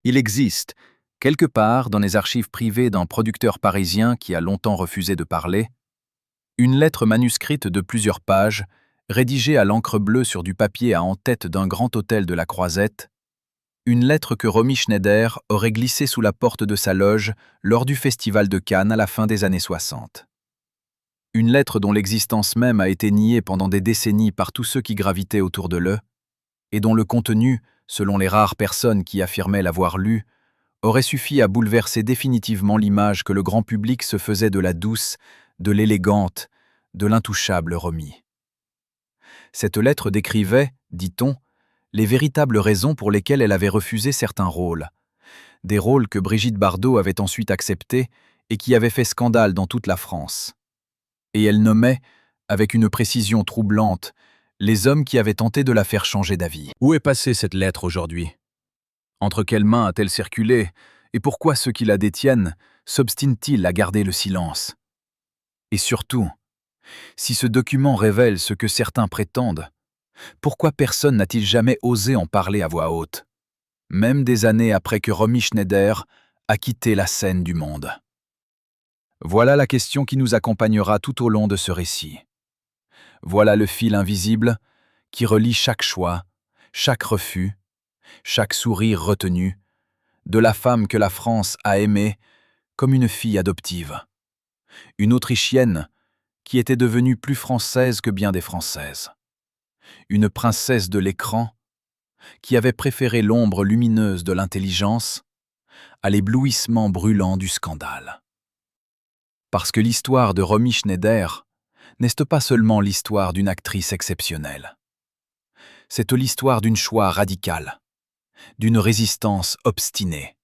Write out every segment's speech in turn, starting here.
Il existe, quelque part dans les archives privées d'un producteur parisien qui a longtemps refusé de parler, une lettre manuscrite de plusieurs pages, rédigée à l'encre bleue sur du papier à en-tête d'un grand hôtel de la Croisette, une lettre que Romy Schneider aurait glissée sous la porte de sa loge lors du festival de Cannes à la fin des années 60. Une lettre dont l'existence même a été niée pendant des décennies par tous ceux qui gravitaient autour de l'eux, et dont le contenu, selon les rares personnes qui affirmaient l'avoir lue, aurait suffi à bouleverser définitivement l'image que le grand public se faisait de la douce, de l'élégante, de l'intouchable Romy. Cette lettre décrivait, dit-on, les véritables raisons pour lesquelles elle avait refusé certains rôles. Des rôles que Brigitte Bardot avait ensuite acceptés et qui avaient fait scandale dans toute la France. Et elle nommait, avec une précision troublante, les hommes qui avaient tenté de la faire changer d'avis. Où est passée cette lettre aujourd'hui? Entre quelles mains a-t-elle circulé, et pourquoi ceux qui la détiennent s'obstinent-ils à garder le silence? Et surtout, si ce document révèle ce que certains prétendent, pourquoi personne n'a-t-il jamais osé en parler à voix haute, même des années après que Romy Schneider a quitté la scène du monde? Voilà la question qui nous accompagnera tout au long de ce récit. Voilà le fil invisible qui relie chaque choix, chaque refus, chaque sourire retenu, de la femme que la France a aimée comme une fille adoptive. Une Autrichienne qui était devenue plus française que bien des Françaises. Une princesse de l'écran qui avait préféré l'ombre lumineuse de l'intelligence à l'éblouissement brûlant du scandale. Parce que l'histoire de Romy Schneider n'est pas seulement l'histoire d'une actrice exceptionnelle. C'est l'histoire d'un choix radical, d'une résistance obstinée,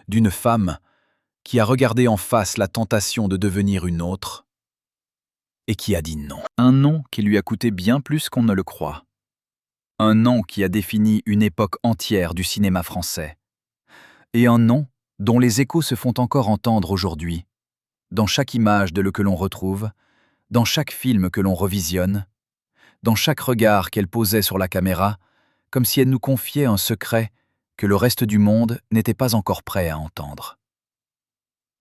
d'une femme qui a regardé en face la tentation de devenir une autre et qui a dit non. Un non qui lui a coûté bien plus qu'on ne le croit. Un non qui a défini une époque entière du cinéma français. Et un non dont les échos se font encore entendre aujourd'hui, dans chaque image que l'on retrouve, dans chaque film que l'on revisionne, dans chaque regard qu'elle posait sur la caméra, comme si elle nous confiait un secret que le reste du monde n'était pas encore prêt à entendre.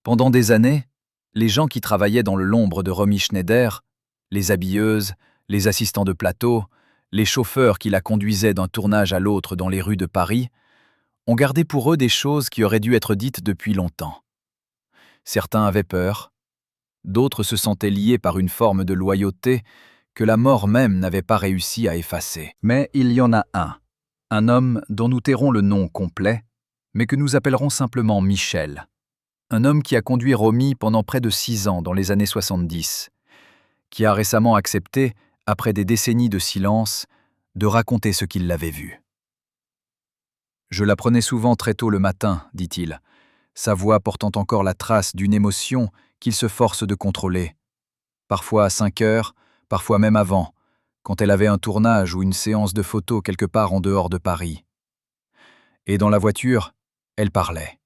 Pendant des années, les gens qui travaillaient dans l'ombre de Romy Schneider, les habilleuses, les assistants de plateau, les chauffeurs qui la conduisaient d'un tournage à l'autre dans les rues de Paris, ont gardé pour eux des choses qui auraient dû être dites depuis longtemps. Certains avaient peur, d'autres se sentaient liés par une forme de loyauté que la mort même n'avait pas réussi à effacer. Mais il y en a un homme dont nous tairons le nom complet, mais que nous appellerons simplement Michel. Un homme qui a conduit Romy pendant près de 6 ans dans les années 70, qui a récemment accepté, après des décennies de silence, de raconter ce qu'il l'avait vu. Je la prenais souvent très tôt le matin, dit-il, sa voix portant encore la trace d'une émotion qu'il se force de contrôler. Parfois à 5 heures, parfois même avant, quand elle avait un tournage ou une séance de photos quelque part en dehors de Paris. Et dans la voiture, elle parlait.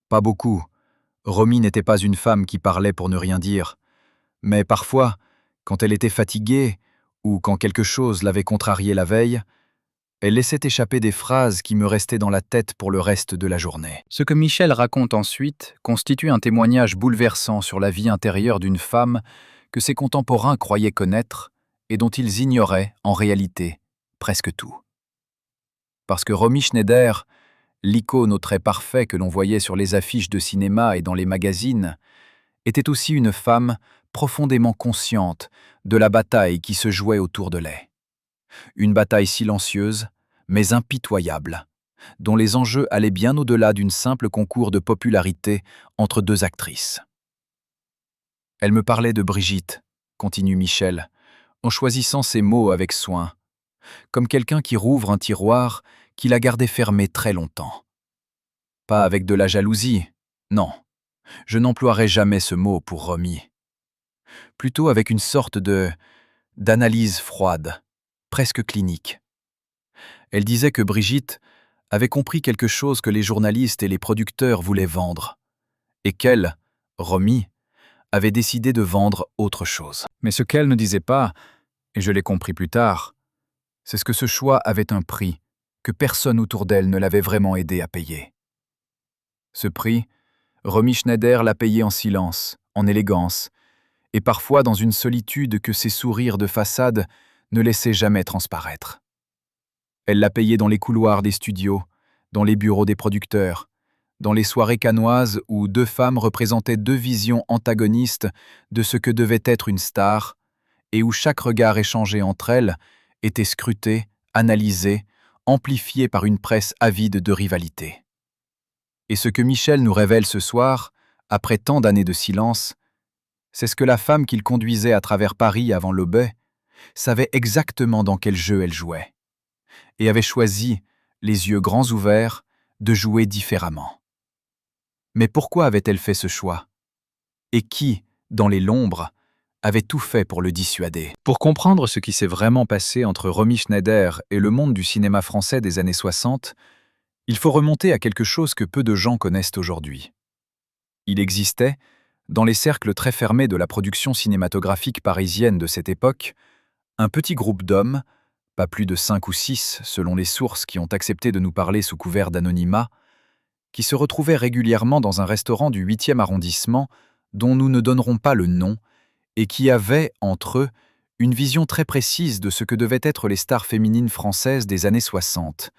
Pas beaucoup. Romy n'était pas une femme qui parlait pour ne rien dire. Mais parfois, quand elle était fatiguée, ou quand quelque chose l'avait contrariée la veille, elle laissait échapper des phrases qui me restaient dans la tête pour le reste de la journée. Ce que Michel raconte ensuite constitue un témoignage bouleversant sur la vie intérieure d'une femme que ses contemporains croyaient connaître et dont ils ignoraient, en réalité, presque tout. Parce que Romy Schneider, l'icône au trait parfait que l'on voyait sur les affiches de cinéma et dans les magazines, était aussi une femme profondément consciente de la bataille qui se jouait autour de elle. Une bataille silencieuse, mais impitoyable, dont les enjeux allaient bien au-delà d'une simple concours de popularité entre 2 actrices. Elle me parlait de Brigitte, continue Michel, en choisissant ses mots avec soin, comme quelqu'un qui rouvre un tiroir qu'il a gardé fermé très longtemps. Pas avec de la jalousie, non, je n'emploierai jamais ce mot pour Romy. Plutôt avec une sorte d'analyse froide, presque clinique. Elle disait que Brigitte avait compris quelque chose que les journalistes et les producteurs voulaient vendre, et qu'elle, Romy, avait décidé de vendre autre chose. Mais ce qu'elle ne disait pas, et je l'ai compris plus tard, c'est ce que ce choix avait un prix, que personne autour d'elle ne l'avait vraiment aidée à payer. Ce prix, Romy Schneider l'a payé en silence, en élégance, et parfois dans une solitude que ses sourires de façade ne laissaient jamais transparaître. Elle l'a payé dans les couloirs des studios, dans les bureaux des producteurs, dans les soirées cannoises où deux femmes représentaient deux visions antagonistes de ce que devait être une star, et où chaque regard échangé entre elles était scruté, analysé, amplifié par une presse avide de rivalité. Et ce que Michel nous révèle ce soir, après tant d'années de silence, c'est ce que la femme qu'il conduisait à travers Paris avant l'aubet savait exactement dans quel jeu elle jouait, et avait choisi, les yeux grands ouverts, de jouer différemment. Mais pourquoi avait-elle fait ce choix? Et qui, dans les l'ombre, avait tout fait pour le dissuader? Pour comprendre ce qui s'est vraiment passé entre Romy Schneider et le monde du cinéma français des années 60, il faut remonter à quelque chose que peu de gens connaissent aujourd'hui. Il existait, dans les cercles très fermés de la production cinématographique parisienne de cette époque, un petit groupe d'hommes, pas plus de 5 ou 6 selon les sources qui ont accepté de nous parler sous couvert d'anonymat, qui se retrouvaient régulièrement dans un restaurant du 8e arrondissement dont nous ne donnerons pas le nom, et qui avaient, entre eux, une vision très précise de ce que devaient être les stars féminines françaises des années 60.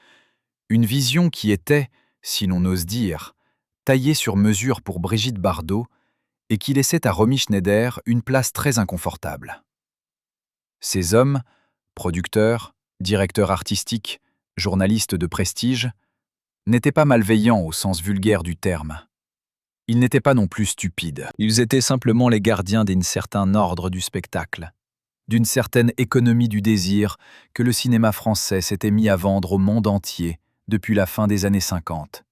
Une vision qui était, si l'on ose dire, taillée sur mesure pour Brigitte Bardot et qui laissait à Romy Schneider une place très inconfortable. Ces hommes, producteurs, directeurs artistiques, journalistes de prestige, n'étaient pas malveillants au sens vulgaire du terme. Ils n'étaient pas non plus stupides. Ils étaient simplement les gardiens d'un certain ordre du spectacle, d'une certaine économie du désir que le cinéma français s'était mis à vendre au monde entier depuis la fin des années 50,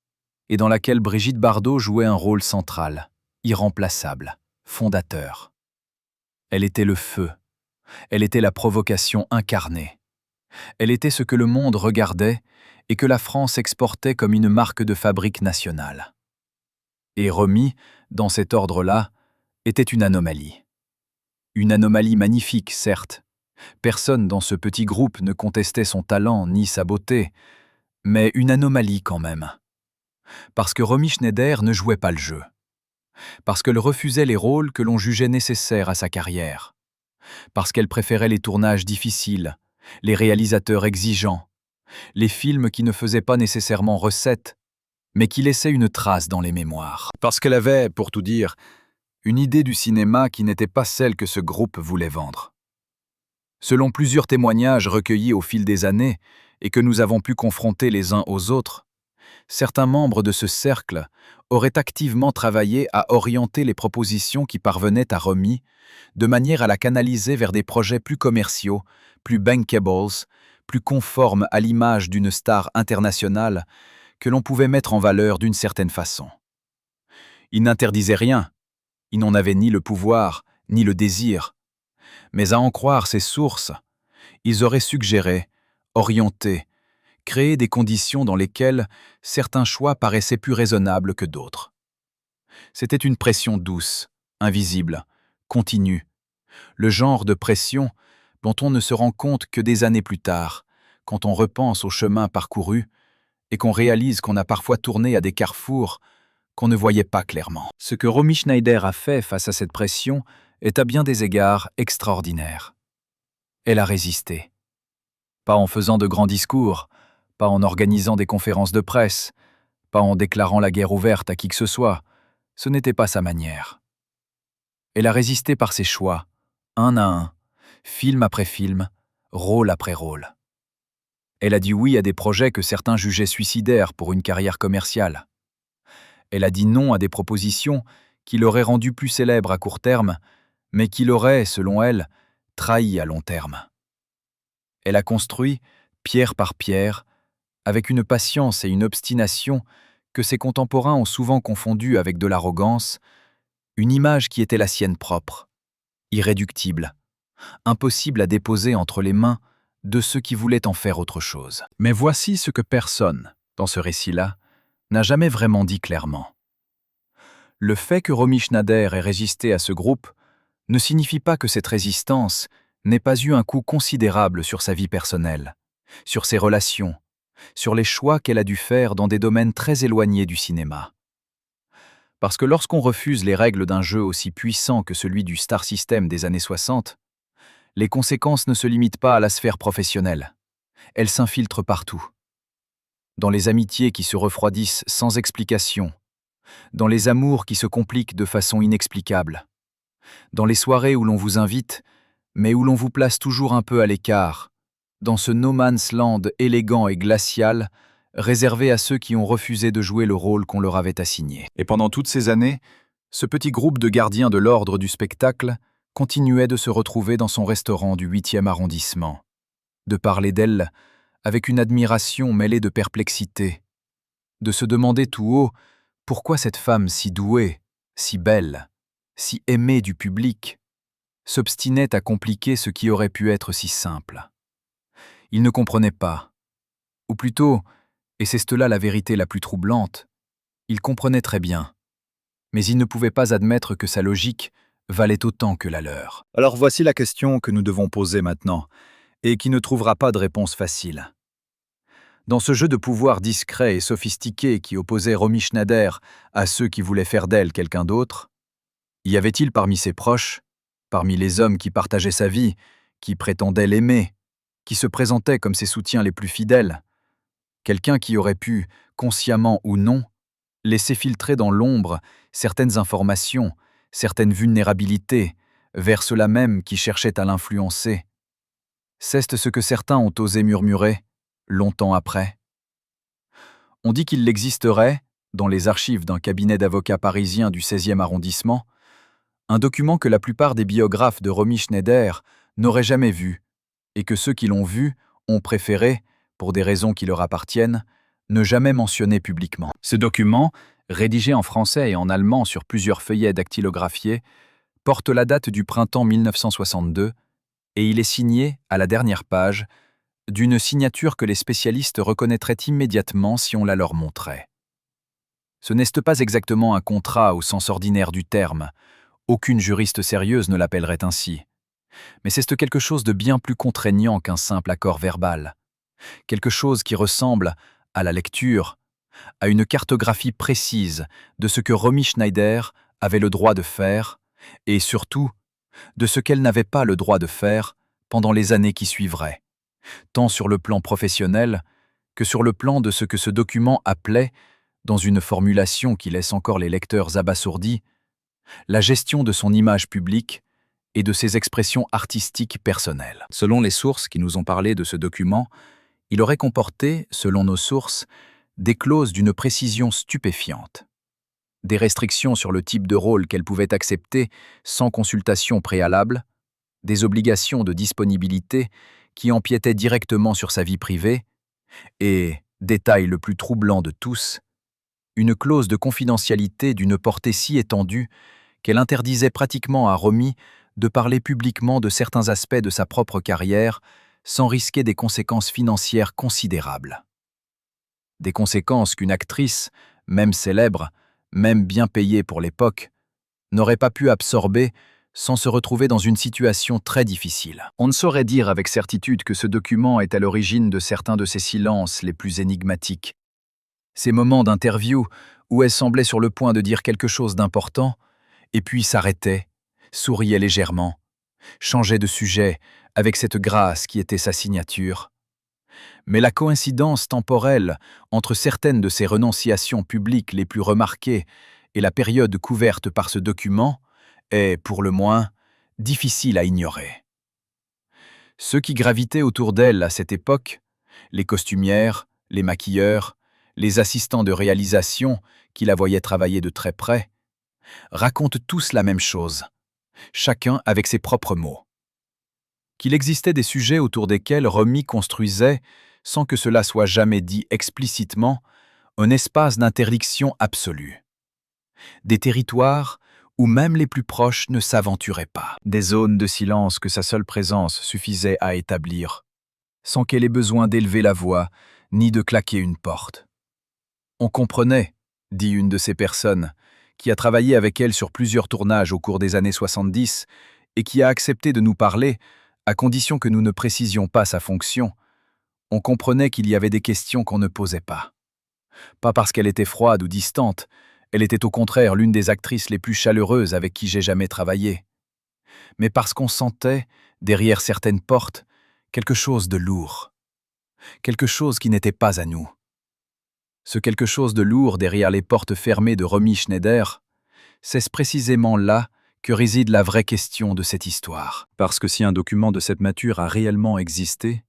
et dans laquelle Brigitte Bardot jouait un rôle central, irremplaçable, fondateur. Elle était le feu, elle était la provocation incarnée. Elle était ce que le monde regardait et que la France exportait comme une marque de fabrique nationale. Et Romy, dans cet ordre-là, était une anomalie. Une anomalie magnifique, certes. Personne dans ce petit groupe ne contestait son talent ni sa beauté, mais une anomalie quand même. Parce que Romy Schneider ne jouait pas le jeu. Parce qu'elle refusait les rôles que l'on jugeait nécessaires à sa carrière. Parce qu'elle préférait les tournages difficiles, les réalisateurs exigeants, les films qui ne faisaient pas nécessairement recette, mais qui laissaient une trace dans les mémoires. Parce qu'elle avait, pour tout dire, une idée du cinéma qui n'était pas celle que ce groupe voulait vendre. Selon plusieurs témoignages recueillis au fil des années et que nous avons pu confronter les uns aux autres, certains membres de ce cercle auraient activement travaillé à orienter les propositions qui parvenaient à Romy de manière à la canaliser vers des projets plus commerciaux, plus bankables, plus conformes à l'image d'une star internationale que l'on pouvait mettre en valeur d'une certaine façon. Ils n'interdisaient rien, ils n'en avaient ni le pouvoir, ni le désir, mais à en croire ces sources, ils auraient suggéré, orienté, créé des conditions dans lesquelles certains choix paraissaient plus raisonnables que d'autres. C'était une pression douce, invisible, continue, le genre de pression dont on ne se rend compte que des années plus tard, quand on repense au chemin parcouru et qu'on réalise qu'on a parfois tourné à des carrefours qu'on ne voyait pas clairement. Ce que Romy Schneider a fait face à cette pression est à bien des égards extraordinaire. Elle a résisté. Pas en faisant de grands discours, pas en organisant des conférences de presse, pas en déclarant la guerre ouverte à qui que ce soit. Ce n'était pas sa manière. Elle a résisté par ses choix, un à un, film après film, rôle après rôle. Elle a dit oui à des projets que certains jugeaient suicidaires pour une carrière commerciale. Elle a dit non à des propositions qui l'auraient rendue plus célèbre à court terme, mais qui l'auraient, selon elle, trahi à long terme. Elle a construit, pierre par pierre, avec une patience et une obstination que ses contemporains ont souvent confondues avec de l'arrogance, une image qui était la sienne propre, irréductible, impossible à déposer entre les mains de ceux qui voulaient en faire autre chose. Mais voici ce que personne, dans ce récit-là, n'a jamais vraiment dit clairement. Le fait que Romy Schneider ait résisté à ce groupe ne signifie pas que cette résistance n'ait pas eu un coût considérable sur sa vie personnelle, sur ses relations, sur les choix qu'elle a dû faire dans des domaines très éloignés du cinéma. Parce que lorsqu'on refuse les règles d'un jeu aussi puissant que celui du Star System des années 60, les conséquences ne se limitent pas à la sphère professionnelle. Elles s'infiltrent partout. Dans les amitiés qui se refroidissent sans explication, dans les amours qui se compliquent de façon inexplicable, dans les soirées où l'on vous invite, mais où l'on vous place toujours un peu à l'écart, dans ce no man's land élégant et glacial, réservé à ceux qui ont refusé de jouer le rôle qu'on leur avait assigné. Et pendant toutes ces années, ce petit groupe de gardiens de l'ordre du spectacle continuait de se retrouver dans son restaurant du 8e arrondissement, de parler d'elle avec une admiration mêlée de perplexité, de se demander tout haut pourquoi cette femme si douée, si belle, si aimée du public, s'obstinait à compliquer ce qui aurait pu être si simple. Ils ne comprenaient pas, ou plutôt, et c'est là la vérité la plus troublante, ils comprenaient très bien, mais ils ne pouvaient pas admettre que sa logique valait autant que la leur. Alors voici la question que nous devons poser maintenant, et qui ne trouvera pas de réponse facile. Dans ce jeu de pouvoir discret et sophistiqué qui opposait Romy Schneider à ceux qui voulaient faire d'elle quelqu'un d'autre, y avait-il parmi ses proches, parmi les hommes qui partageaient sa vie, qui prétendaient l'aimer, qui se présentaient comme ses soutiens les plus fidèles, quelqu'un qui aurait pu, consciemment ou non, laisser filtrer dans l'ombre certaines informations, certaines vulnérabilités, vers ceux-là même qui cherchaient à l'influencer? C'est ce que certains ont osé murmurer, longtemps après. On dit qu'il existerait, dans les archives d'un cabinet d'avocats parisien du 16e arrondissement, un document que la plupart des biographes de Romy Schneider n'auraient jamais vu, et que ceux qui l'ont vu ont préféré, pour des raisons qui leur appartiennent, ne jamais mentionner publiquement. Ce document, rédigé en français et en allemand sur plusieurs feuillets dactylographiés, porte la date du printemps 1962, et il est signé, à la dernière page, d'une signature que les spécialistes reconnaîtraient immédiatement si on la leur montrait. Ce n'est pas exactement un contrat au sens ordinaire du terme, aucune juriste sérieuse ne l'appellerait ainsi. Mais c'est quelque chose de bien plus contraignant qu'un simple accord verbal. Quelque chose qui ressemble, à la lecture, à une cartographie précise de ce que Romy Schneider avait le droit de faire, et surtout, de ce qu'elle n'avait pas le droit de faire pendant les années qui suivraient, tant sur le plan professionnel que sur le plan de ce que ce document appelait, dans une formulation qui laisse encore les lecteurs abasourdis, la gestion de son image publique et de ses expressions artistiques personnelles. Selon les sources qui nous ont parlé de ce document, il aurait comporté, selon nos sources, des clauses d'une précision stupéfiante, des restrictions sur le type de rôle qu'elle pouvait accepter sans consultation préalable, des obligations de disponibilité qui empiétaient directement sur sa vie privée, et, détail le plus troublant de tous, une clause de confidentialité d'une portée si étendue qu'elle interdisait pratiquement à Romy de parler publiquement de certains aspects de sa propre carrière sans risquer des conséquences financières considérables. Des conséquences qu'une actrice, même célèbre, même bien payée pour l'époque, n'aurait pas pu absorber sans se retrouver dans une situation très difficile. On ne saurait dire avec certitude que ce document est à l'origine de certains de ses silences les plus énigmatiques. Ces moments d'interview où elle semblait sur le point de dire quelque chose d'important, et puis s'arrêtait, souriait légèrement, changeait de sujet avec cette grâce qui était sa signature. Mais la coïncidence temporelle entre certaines de ses renonciations publiques les plus remarquées et la période couverte par ce document est, pour le moins, difficile à ignorer. Ceux qui gravitaient autour d'elle à cette époque, les costumières, les maquilleurs, les assistants de réalisation qui la voyaient travailler de très près, racontent tous la même chose, chacun avec ses propres mots. Qu'il existait des sujets autour desquels Romy construisait, sans que cela soit jamais dit explicitement, un espace d'interdiction absolue. Des territoires où même les plus proches ne s'aventuraient pas. Des zones de silence que sa seule présence suffisait à établir, sans qu'elle ait besoin d'élever la voix, ni de claquer une porte. On comprenait, dit une de ces personnes, qui a travaillé avec elle sur plusieurs tournages au cours des années 70 et qui a accepté de nous parler, à condition que nous ne précisions pas sa fonction, On comprenait qu'il y avait des questions qu'on ne posait pas. Pas parce qu'elle était froide ou distante, elle était au contraire l'une des actrices les plus chaleureuses avec qui j'ai jamais travaillé. Mais parce qu'on sentait, derrière certaines portes, quelque chose de lourd. Quelque chose qui n'était pas à nous. Ce quelque chose de lourd derrière les portes fermées de Romy Schneider, c'est précisément là que réside la vraie question de cette histoire. Parce que si un document de cette nature a réellement existé,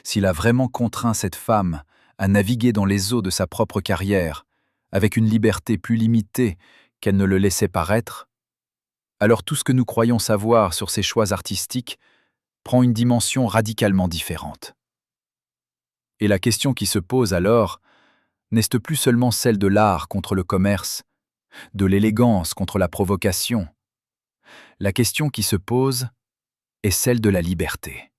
s'il a vraiment contraint cette femme à naviguer dans les eaux de sa propre carrière, avec une liberté plus limitée qu'elle ne le laissait paraître, alors tout ce que nous croyons savoir sur ses choix artistiques prend une dimension radicalement différente. Et la question qui se pose alors n'est plus seulement celle de l'art contre le commerce, de l'élégance contre la provocation. La question qui se pose est celle de la liberté.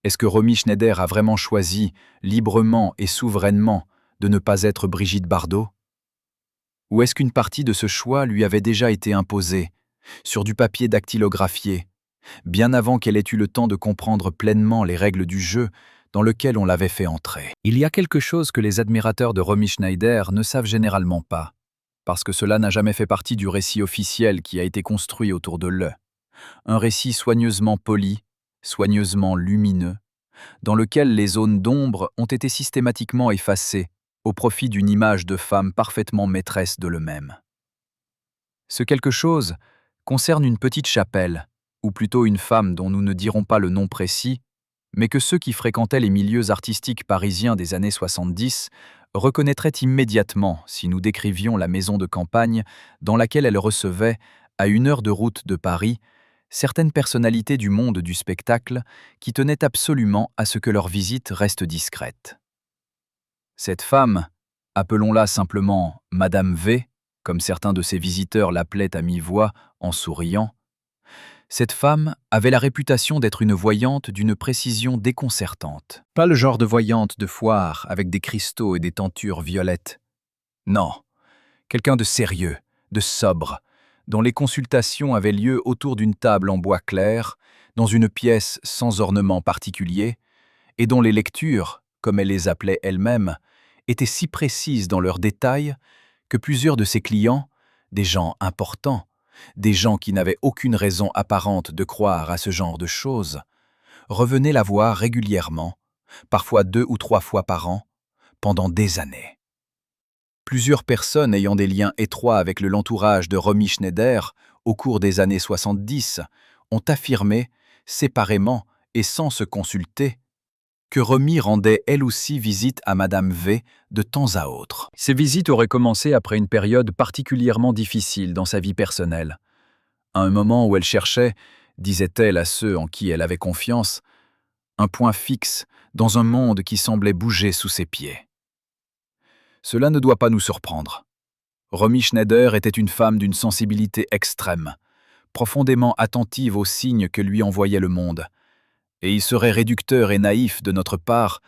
Est-ce que Romy Schneider a vraiment choisi, librement et souverainement, de ne pas être Brigitte Bardot? Ou est-ce qu'une partie de ce choix lui avait déjà été imposée, sur du papier dactylographié, bien avant qu'elle ait eu le temps de comprendre pleinement les règles du jeu dans lequel on l'avait fait entrer? Il y a quelque chose que les admirateurs de Romy Schneider ne savent généralement pas, parce que cela n'a jamais fait partie du récit officiel qui a été construit autour de l'E. Un récit soigneusement poli, soigneusement lumineux, dans lequel les zones d'ombre ont été systématiquement effacées au profit d'une image de femme parfaitement maîtresse de l'eux-mêmes. Ce quelque chose concerne une petite chapelle, ou plutôt une femme dont nous ne dirons pas le nom précis, mais que ceux qui fréquentaient les milieux artistiques parisiens des années 70 reconnaîtraient immédiatement si nous décrivions la maison de campagne dans laquelle elle recevait, à 1 heure de route de Paris, certaines personnalités du monde du spectacle qui tenaient absolument à ce que leur visite reste discrète. Cette femme, appelons-la simplement Madame V, comme certains de ses visiteurs l'appelaient à mi-voix en souriant, cette femme avait la réputation d'être une voyante d'une précision déconcertante. Pas le genre de voyante de foire avec des cristaux et des tentures violettes. Non, quelqu'un de sérieux, de sobre, dont les consultations avaient lieu autour d'une table en bois clair, dans une pièce sans ornement particulier, et dont les lectures, comme elle les appelait elle-même, étaient si précises dans leurs détails que plusieurs de ses clients, des gens importants, des gens qui n'avaient aucune raison apparente de croire à ce genre de choses, revenaient la voir régulièrement, parfois 2 ou 3 fois par an, pendant des années. Plusieurs personnes ayant des liens étroits avec l'entourage de Romy Schneider au cours des années 70 ont affirmé, séparément et sans se consulter, que Romy rendait elle aussi visite à Madame V de temps à autre. Ces visites auraient commencé après une période particulièrement difficile dans sa vie personnelle. À un moment où elle cherchait, disait-elle à ceux en qui elle avait confiance, un point fixe dans un monde qui semblait bouger sous ses pieds. Cela ne doit pas nous surprendre. Romy Schneider était une femme d'une sensibilité extrême, profondément attentive aux signes que lui envoyait le monde, et il serait réducteur et naïf de notre part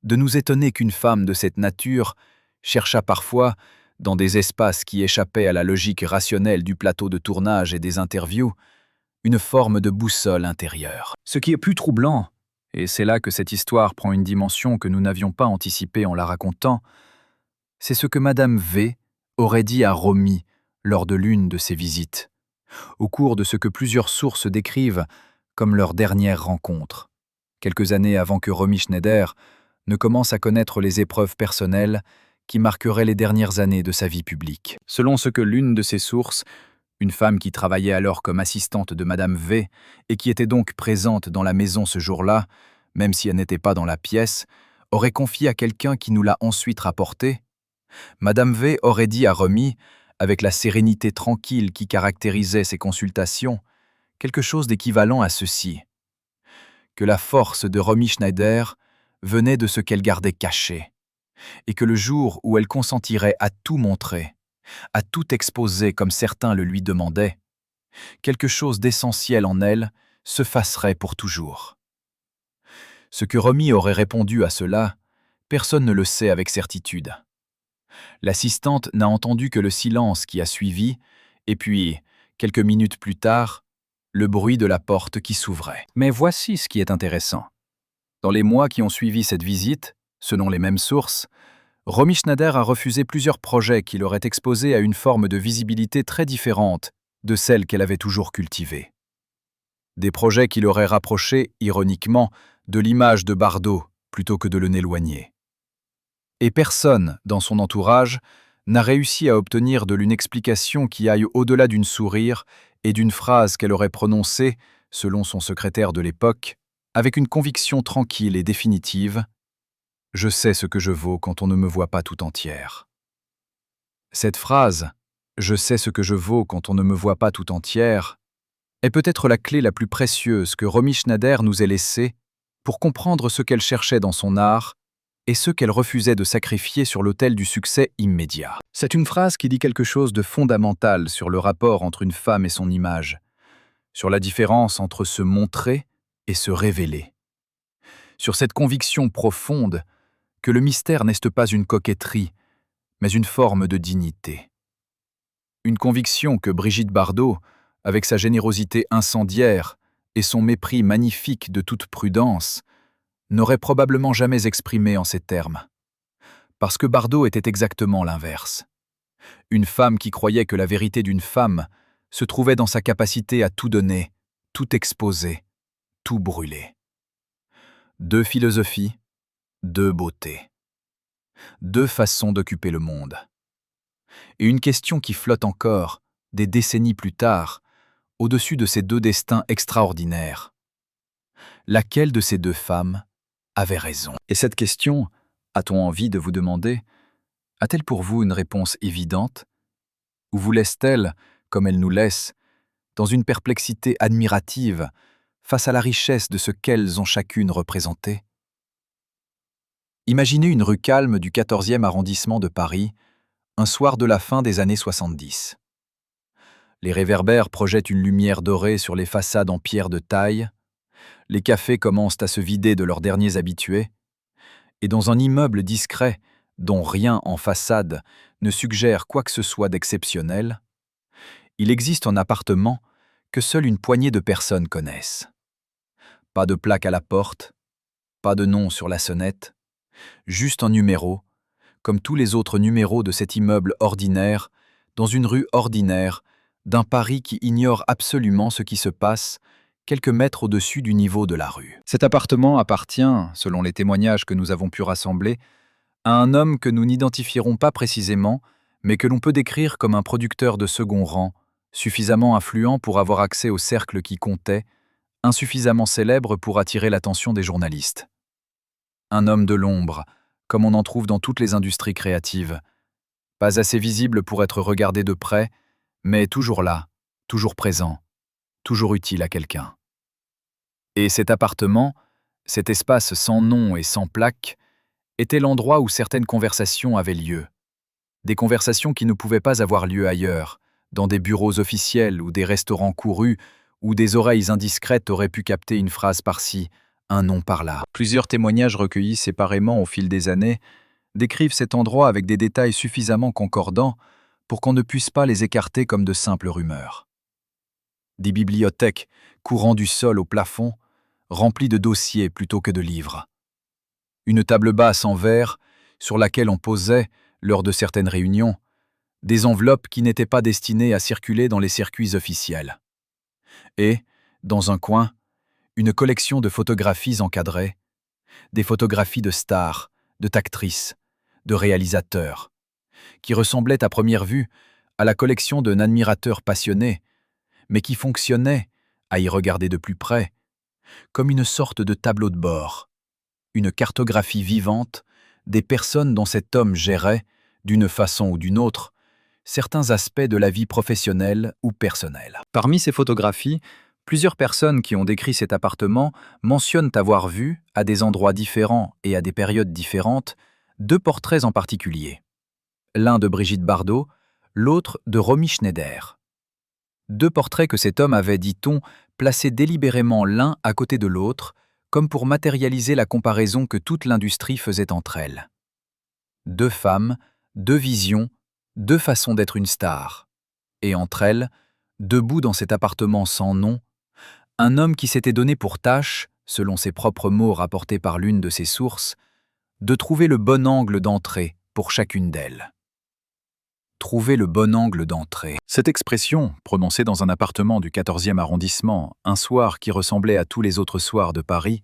de nous étonner qu'une femme de cette nature cherchât parfois, dans des espaces qui échappaient à la logique rationnelle du plateau de tournage et des interviews, une forme de boussole intérieure. Ce qui est plus troublant, et c'est là que cette histoire prend une dimension que nous n'avions pas anticipée en la racontant, c'est ce que Madame V aurait dit à Romy lors de l'une de ses visites, au cours de ce que plusieurs sources décrivent comme leur dernière rencontre, quelques années avant que Romy Schneider ne commence à connaître les épreuves personnelles qui marqueraient les dernières années de sa vie publique. Selon ce que l'une de ces sources, une femme qui travaillait alors comme assistante de Madame V et qui était donc présente dans la maison ce jour-là, même si elle n'était pas dans la pièce, aurait confié à quelqu'un qui nous l'a ensuite rapporté, Madame V aurait dit à Romy, avec la sérénité tranquille qui caractérisait ses consultations, quelque chose d'équivalent à ceci, que la force de Romy Schneider venait de ce qu'elle gardait caché, et que le jour où elle consentirait à tout montrer, à tout exposer comme certains le lui demandaient, quelque chose d'essentiel en elle se effacerait pour toujours. Ce que Romy aurait répondu à cela, personne ne le sait avec certitude. L'assistante n'a entendu que le silence qui a suivi, et puis, quelques minutes plus tard, le bruit de la porte qui s'ouvrait. Mais voici ce qui est intéressant. Dans les mois qui ont suivi cette visite, selon les mêmes sources, Romy Schneider a refusé plusieurs projets qui l'auraient exposé à une forme de visibilité très différente de celle qu'elle avait toujours cultivée. Des projets qui l'auraient rapproché, ironiquement, de l'image de Bardot plutôt que de l'éloigner. Et personne, dans son entourage, n'a réussi à obtenir de l'une explication qui aille au-delà d'une sourire et d'une phrase qu'elle aurait prononcée, selon son secrétaire de l'époque, avec une conviction tranquille et définitive: « Je sais ce que je vaux quand on ne me voit pas tout entière. » Cette phrase, « Je sais ce que je vaux quand on ne me voit pas tout entière », est peut-être la clé la plus précieuse que Romy Schneider nous ait laissée pour comprendre ce qu'elle cherchait dans son art et ce qu'elle refusait de sacrifier sur l'autel du succès immédiat. C'est une phrase qui dit quelque chose de fondamental sur le rapport entre une femme et son image, sur la différence entre se montrer et se révéler, sur cette conviction profonde que le mystère n'est pas une coquetterie, mais une forme de dignité. Une conviction que Brigitte Bardot, avec sa générosité incendiaire et son mépris magnifique de toute prudence, n'aurait probablement jamais exprimée en ces termes. Parce que Bardot était exactement l'inverse. Une femme qui croyait que la vérité d'une femme se trouvait dans sa capacité à tout donner, tout exposer, tout brûler. Deux philosophies, deux beautés. Deux façons d'occuper le monde. Et une question qui flotte encore, des décennies plus tard, au-dessus de ces deux destins extraordinaires. Laquelle de ces deux femmes avait raison? Et cette question, a-t-on envie de vous demander, a-t-elle pour vous une réponse évidente? Ou vous laisse-t-elle, comme elle nous laisse, dans une perplexité admirative face à la richesse de ce qu'elles ont chacune représenté? Imaginez une rue calme du 14e arrondissement de Paris, un soir de la fin des années 70. Les réverbères projettent une lumière dorée sur les façades en pierre de taille, les cafés commencent à se vider de leurs derniers habitués, et dans un immeuble discret, dont rien en façade ne suggère quoi que ce soit d'exceptionnel, il existe un appartement que seule une poignée de personnes connaissent. Pas de plaque à la porte, pas de nom sur la sonnette, juste un numéro, comme tous les autres numéros de cet immeuble ordinaire, dans une rue ordinaire, d'un Paris qui ignore absolument ce qui se passe quelques mètres au-dessus du niveau de la rue. Cet appartement appartient, selon les témoignages que nous avons pu rassembler, à un homme que nous n'identifierons pas précisément, mais que l'on peut décrire comme un producteur de second rang, suffisamment influent pour avoir accès au cercle qui comptait, insuffisamment célèbre pour attirer l'attention des journalistes. Un homme de l'ombre, comme on en trouve dans toutes les industries créatives, pas assez visible pour être regardé de près, mais toujours là, toujours présent, toujours utile à quelqu'un. Et cet appartement, cet espace sans nom et sans plaque, était l'endroit où certaines conversations avaient lieu. Des conversations qui ne pouvaient pas avoir lieu ailleurs, dans des bureaux officiels ou des restaurants courus, où des oreilles indiscrètes auraient pu capter une phrase par-ci, un nom par-là. Plusieurs témoignages recueillis séparément au fil des années décrivent cet endroit avec des détails suffisamment concordants pour qu'on ne puisse pas les écarter comme de simples rumeurs. Des bibliothèques courant du sol au plafond, remplies de dossiers plutôt que de livres. Une table basse en verre sur laquelle on posait, lors de certaines réunions, des enveloppes qui n'étaient pas destinées à circuler dans les circuits officiels. Et, dans un coin, une collection de photographies encadrées, des photographies de stars, d'actrices, de réalisateurs, qui ressemblaient à première vue à la collection d'un admirateur passionné, mais qui fonctionnaient, à y regarder de plus près, comme une sorte de tableau de bord, une cartographie vivante des personnes dont cet homme gérait, d'une façon ou d'une autre, certains aspects de la vie professionnelle ou personnelle. Parmi ces photographies, plusieurs personnes qui ont décrit cet appartement mentionnent avoir vu, à des endroits différents et à des périodes différentes, deux portraits en particulier. L'un de Brigitte Bardot, l'autre de Romy Schneider. Deux portraits que cet homme avait, dit-on, placés délibérément l'un à côté de l'autre, comme pour matérialiser la comparaison que toute l'industrie faisait entre elles. Deux femmes, deux visions, deux façons d'être une star. Et entre elles, debout dans cet appartement sans nom, un homme qui s'était donné pour tâche, selon ses propres mots rapportés par l'une de ses sources, de trouver le bon angle d'entrée pour chacune d'elles. Trouver le bon angle d'entrée. Cette expression, prononcée dans un appartement du 14e arrondissement, un soir qui ressemblait à tous les autres soirs de Paris,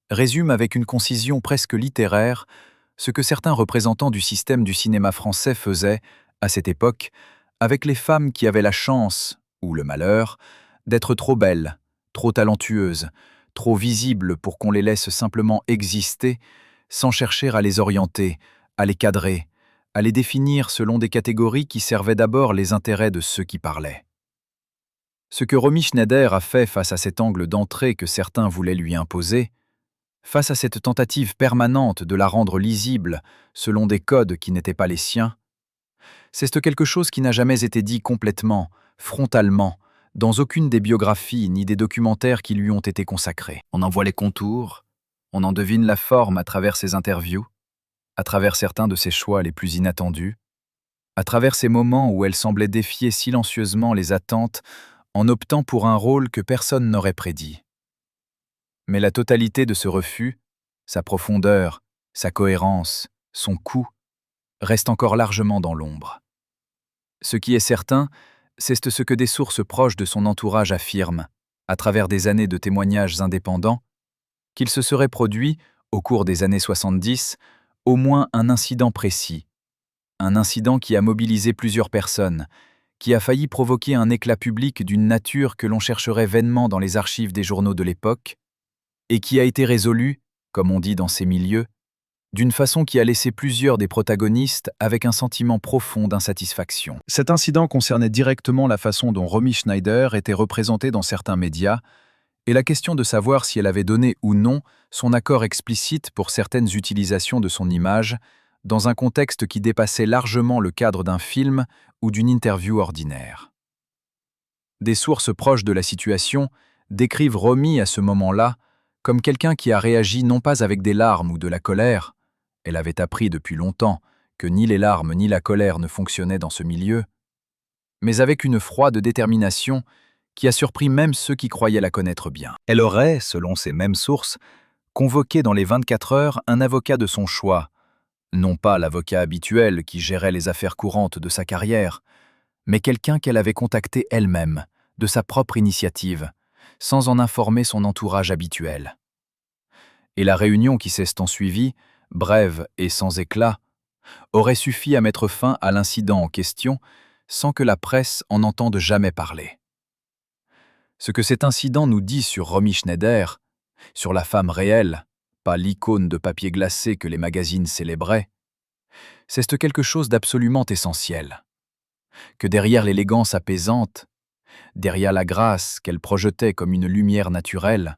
résume avec une concision presque littéraire ce que certains représentants du système du cinéma français faisaient, à cette époque, avec les femmes qui avaient la chance, ou le malheur, d'être trop belles, trop talentueuses, trop visibles pour qu'on les laisse simplement exister, sans chercher à les orienter, à les cadrer, à les définir selon des catégories qui servaient d'abord les intérêts de ceux qui parlaient. Ce que Romy Schneider a fait face à cet angle d'entrée que certains voulaient lui imposer, face à cette tentative permanente de la rendre lisible selon des codes qui n'étaient pas les siens, c'est quelque chose qui n'a jamais été dit complètement, frontalement, dans aucune des biographies ni des documentaires qui lui ont été consacrés. On en voit les contours, on en devine la forme à travers ses interviews, à travers certains de ses choix les plus inattendus, à travers ces moments où elle semblait défier silencieusement les attentes en optant pour un rôle que personne n'aurait prédit. Mais la totalité de ce refus, sa profondeur, sa cohérence, son coût, reste encore largement dans l'ombre. Ce qui est certain, c'est ce que des sources proches de son entourage affirment, à travers des années de témoignages indépendants, qu'il se serait produit, au cours des années 70, au moins un incident précis. Un incident qui a mobilisé plusieurs personnes, qui a failli provoquer un éclat public d'une nature que l'on chercherait vainement dans les archives des journaux de l'époque, et qui a été résolu, comme on dit dans ces milieux, d'une façon qui a laissé plusieurs des protagonistes avec un sentiment profond d'insatisfaction. Cet incident concernait directement la façon dont Romy Schneider était représentée dans certains médias, et la question de savoir si elle avait donné ou non son accord explicite pour certaines utilisations de son image, dans un contexte qui dépassait largement le cadre d'un film ou d'une interview ordinaire. Des sources proches de la situation décrivent Romy à ce moment-là comme quelqu'un qui a réagi non pas avec des larmes ou de la colère, elle avait appris depuis longtemps que ni les larmes ni la colère ne fonctionnaient dans ce milieu, mais avec une froide détermination qui a surpris même ceux qui croyaient la connaître bien. Elle aurait, selon ces mêmes sources, convoqué dans les 24 heures un avocat de son choix, non pas l'avocat habituel qui gérait les affaires courantes de sa carrière, mais quelqu'un qu'elle avait contacté elle-même, de sa propre initiative, sans en informer son entourage habituel. Et la réunion qui s'est ensuivie, brève et sans éclat, aurait suffi à mettre fin à l'incident en question sans que la presse en entende jamais parler. Ce que cet incident nous dit sur Romy Schneider, sur la femme réelle, pas l'icône de papier glacé que les magazines célébraient, c'est quelque chose d'absolument essentiel. Que derrière l'élégance apaisante, derrière la grâce qu'elle projetait comme une lumière naturelle,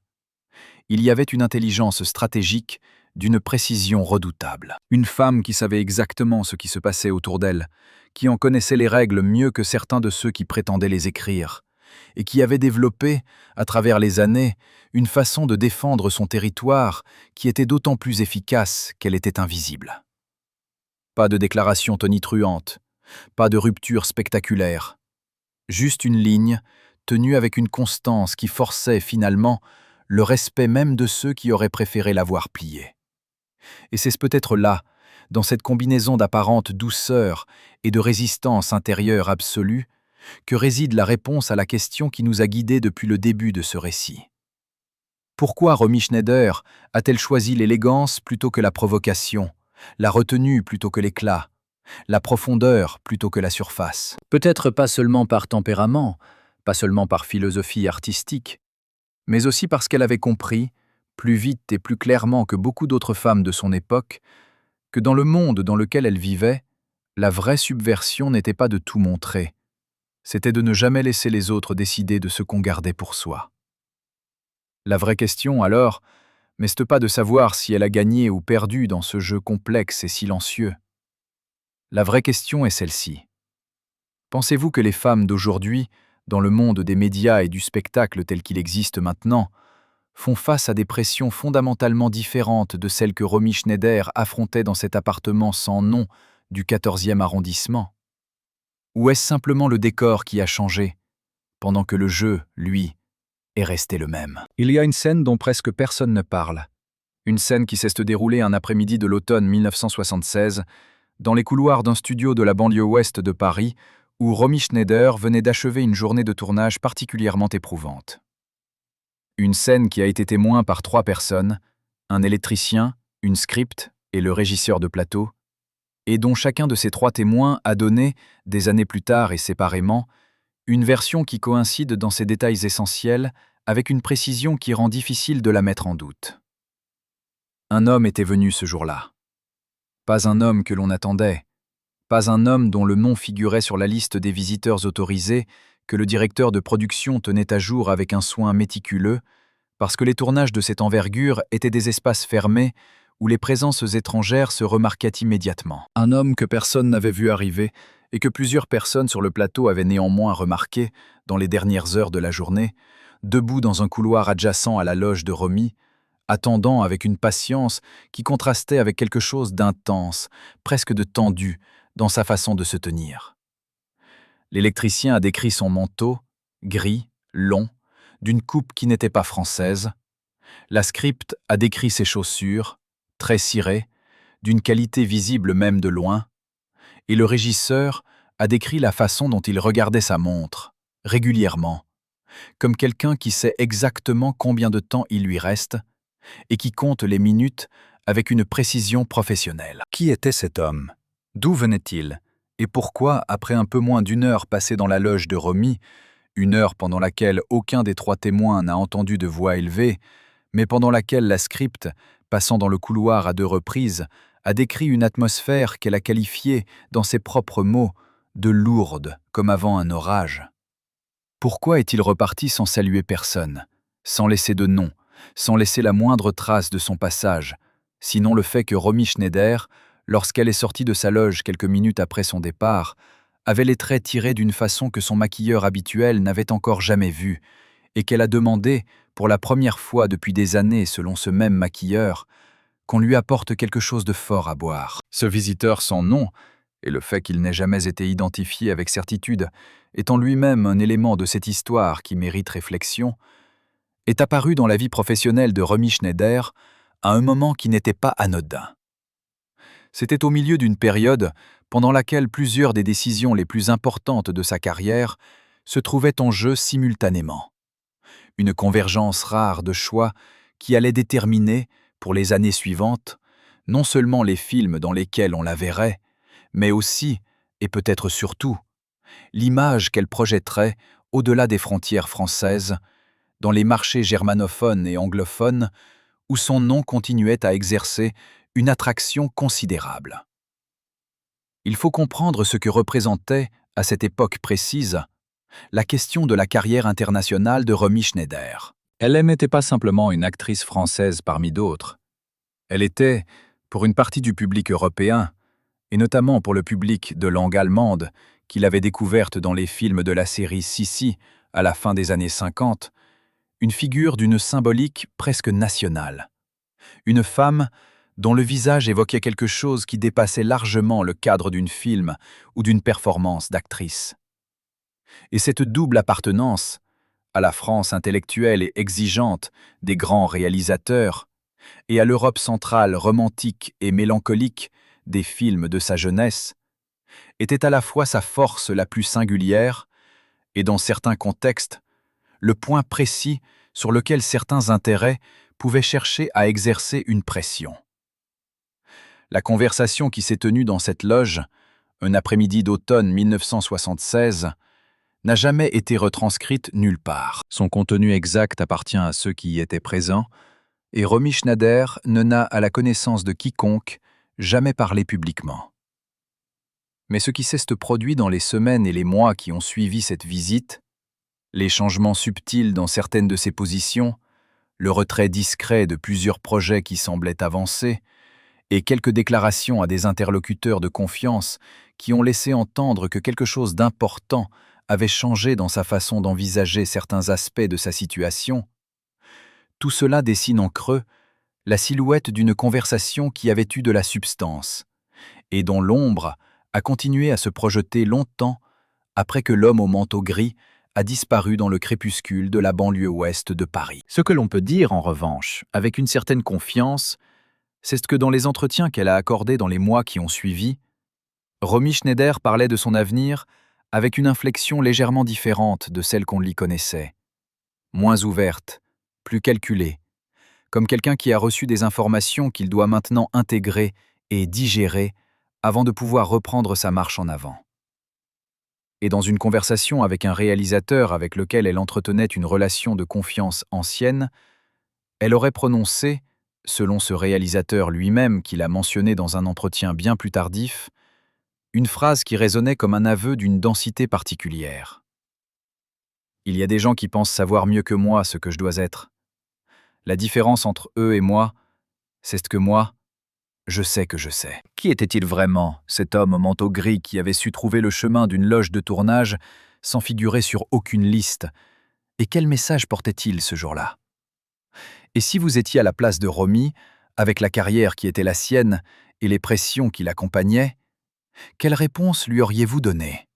il y avait une intelligence stratégique d'une précision redoutable. Une femme qui savait exactement ce qui se passait autour d'elle, qui en connaissait les règles mieux que certains de ceux qui prétendaient les écrire, et qui avait développé, à travers les années, une façon de défendre son territoire qui était d'autant plus efficace qu'elle était invisible. Pas de déclaration tonitruante, pas de rupture spectaculaire, juste une ligne tenue avec une constance qui forçait finalement le respect même de ceux qui auraient préféré la voir pliée. Et c'est peut-être là, dans cette combinaison d'apparente douceur et de résistance intérieure absolue, que réside la réponse à la question qui nous a guidés depuis le début de ce récit. Pourquoi Romy Schneider a-t-elle choisi l'élégance plutôt que la provocation, la retenue plutôt que l'éclat, la profondeur plutôt que la surface? Peut-être pas seulement par tempérament, pas seulement par philosophie artistique, mais aussi parce qu'elle avait compris, plus vite et plus clairement que beaucoup d'autres femmes de son époque, que dans le monde dans lequel elle vivait, la vraie subversion n'était pas de tout montrer, c'était de ne jamais laisser les autres décider de ce qu'on gardait pour soi. La vraie question, alors, n'est pas de savoir si elle a gagné ou perdu dans ce jeu complexe et silencieux. La vraie question est celle-ci. Pensez-vous que les femmes d'aujourd'hui, dans le monde des médias et du spectacle tel qu'il existe maintenant, font face à des pressions fondamentalement différentes de celles que Romy Schneider affrontait dans cet appartement sans nom du 14e arrondissement? Ou est-ce simplement le décor qui a changé, pendant que le jeu, lui, est resté le même. Il y a une scène dont presque personne ne parle. Une scène qui s'est se dérouler un après-midi de l'automne 1976, dans les couloirs d'un studio de la banlieue ouest de Paris, où Romy Schneider venait d'achever une journée de tournage particulièrement éprouvante. Une scène qui a été témoin par 3 personnes, un électricien, une script et le régisseur de plateau, et dont chacun de ces 3 témoins a donné, des années plus tard et séparément, une version qui coïncide dans ses détails essentiels avec une précision qui rend difficile de la mettre en doute. Un homme était venu ce jour-là. Pas un homme que l'on attendait, pas un homme dont le nom figurait sur la liste des visiteurs autorisés que le directeur de production tenait à jour avec un soin méticuleux, parce que les tournages de cette envergure étaient des espaces fermés où les présences étrangères se remarquaient immédiatement. Un homme que personne n'avait vu arriver et que plusieurs personnes sur le plateau avaient néanmoins remarqué dans les dernières heures de la journée, debout dans un couloir adjacent à la loge de Romy, attendant avec une patience qui contrastait avec quelque chose d'intense, presque de tendu, dans sa façon de se tenir. L'électricien a décrit son manteau, gris, long, d'une coupe qui n'était pas française. La script a décrit ses chaussures, très cirées, d'une qualité visible même de loin. Et le régisseur a décrit la façon dont il regardait sa montre, régulièrement, comme quelqu'un qui sait exactement combien de temps il lui reste et qui compte les minutes avec une précision professionnelle. Qui était cet homme? D'où venait-il? Et pourquoi, après un peu moins d'1 heure passée dans la loge de Romy, 1 heure pendant laquelle aucun des 3 témoins n'a entendu de voix élevée, mais pendant laquelle la script, passant dans le couloir à 2 reprises, a décrit une atmosphère qu'elle a qualifiée, dans ses propres mots, de lourde, comme avant un orage? Pourquoi est-il reparti sans saluer personne, sans laisser de nom, sans laisser la moindre trace de son passage, sinon le fait que Romy Schneider, lorsqu'elle est sortie de sa loge quelques minutes après son départ, avait les traits tirés d'une façon que son maquilleur habituel n'avait encore jamais vue, et qu'elle a demandé, pour la première fois depuis des années selon ce même maquilleur, qu'on lui apporte quelque chose de fort à boire. Ce visiteur sans nom, et le fait qu'il n'ait jamais été identifié avec certitude, étant lui-même un élément de cette histoire qui mérite réflexion, est apparu dans la vie professionnelle de Romy Schneider à un moment qui n'était pas anodin. C'était au milieu d'une période pendant laquelle plusieurs des décisions les plus importantes de sa carrière se trouvaient en jeu simultanément. Une convergence rare de choix qui allait déterminer, pour les années suivantes, non seulement les films dans lesquels on la verrait, mais aussi, et peut-être surtout, l'image qu'elle projetterait au-delà des frontières françaises, dans les marchés germanophones et anglophones, où son nom continuait à exercer une attraction considérable. Il faut comprendre ce que représentait, à cette époque précise, la question de la carrière internationale de Romy Schneider. Elle n'était pas simplement une actrice française parmi d'autres. Elle était, pour une partie du public européen, et notamment pour le public de langue allemande, qu'il avait découverte dans les films de la série Sissi à la fin des années 50, une figure d'une symbolique presque nationale. Une femme dont le visage évoquait quelque chose qui dépassait largement le cadre d'un film ou d'une performance d'actrice. Et cette double appartenance, à la France intellectuelle et exigeante des grands réalisateurs, et à l'Europe centrale romantique et mélancolique des films de sa jeunesse, était à la fois sa force la plus singulière et, dans certains contextes, le point précis sur lequel certains intérêts pouvaient chercher à exercer une pression. La conversation qui s'est tenue dans cette loge, un après-midi d'automne 1976, n'a jamais été retranscrite nulle part. Son contenu exact appartient à ceux qui y étaient présents, et Romy Schneider ne n'a, à la connaissance de quiconque, jamais parlé publiquement. Mais ce qui s'est produit dans les semaines et les mois qui ont suivi cette visite, les changements subtils dans certaines de ses positions, le retrait discret de plusieurs projets qui semblaient avancer, et quelques déclarations à des interlocuteurs de confiance qui ont laissé entendre que quelque chose d'important avait changé dans sa façon d'envisager certains aspects de sa situation, tout cela dessine en creux la silhouette d'une conversation qui avait eu de la substance, et dont l'ombre a continué à se projeter longtemps après que l'homme au manteau gris a disparu dans le crépuscule de la banlieue ouest de Paris. Ce que l'on peut dire, en revanche, avec une certaine confiance, c'est que dans les entretiens qu'elle a accordés dans les mois qui ont suivi, Romy Schneider parlait de son avenir avec une inflexion légèrement différente de celle qu'on l'y connaissait. Moins ouverte, plus calculée, comme quelqu'un qui a reçu des informations qu'il doit maintenant intégrer et digérer avant de pouvoir reprendre sa marche en avant. Et dans une conversation avec un réalisateur avec lequel elle entretenait une relation de confiance ancienne, elle aurait prononcé, selon ce réalisateur lui-même qui l'a mentionné dans un entretien bien plus tardif, une phrase qui résonnait comme un aveu d'une densité particulière. Il y a des gens qui pensent savoir mieux que moi ce que je dois être. La différence entre eux et moi, c'est que moi, je sais que je sais. Qui était-il vraiment, cet homme au manteau gris qui avait su trouver le chemin d'une loge de tournage sans figurer sur aucune liste? Et quel message portait-il ce jour-là? Et si vous étiez à la place de Romy, avec la carrière qui était la sienne et les pressions qui l'accompagnaient, quelle réponse lui auriez-vous donnée?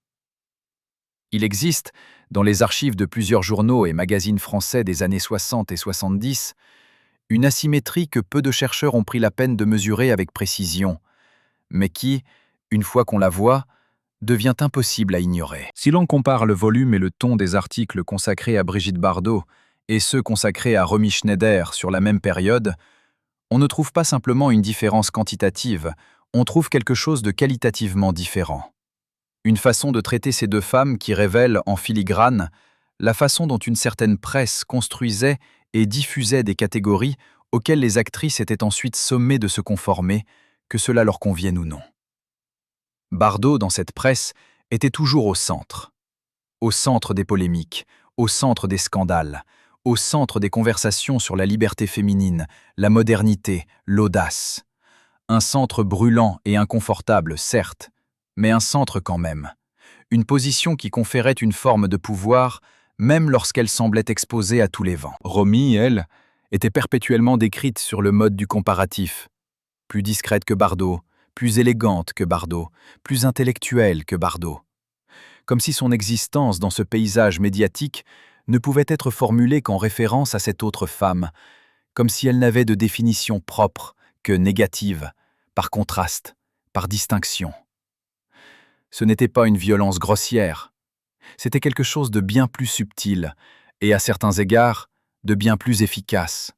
Il existe, dans les archives de plusieurs journaux et magazines français des années 60 et 70, une asymétrie que peu de chercheurs ont pris la peine de mesurer avec précision, mais qui, une fois qu'on la voit, devient impossible à ignorer. Si l'on compare le volume et le ton des articles consacrés à Brigitte Bardot et ceux consacrés à Romy Schneider sur la même période, on ne trouve pas simplement une différence quantitative, on trouve quelque chose de qualitativement différent. Une façon de traiter ces deux femmes qui révèle en filigrane la façon dont une certaine presse construisait et diffusait des catégories auxquelles les actrices étaient ensuite sommées de se conformer, que cela leur convienne ou non. Bardot, dans cette presse, était toujours au centre des polémiques, au centre des scandales, au centre des conversations sur la liberté féminine, la modernité, l'audace. Un centre brûlant et inconfortable, certes, mais un centre quand même. Une position qui conférait une forme de pouvoir, même lorsqu'elle semblait exposée à tous les vents. Romy, elle, était perpétuellement décrite sur le mode du comparatif. Plus discrète que Bardot, plus élégante que Bardot, plus intellectuelle que Bardot. Comme si son existence dans ce paysage médiatique ne pouvait être formulée qu'en référence à cette autre femme, comme si elle n'avait de définition propre que négative, par contraste, par distinction. Ce n'était pas une violence grossière, c'était quelque chose de bien plus subtil et, à certains égards, de bien plus efficace.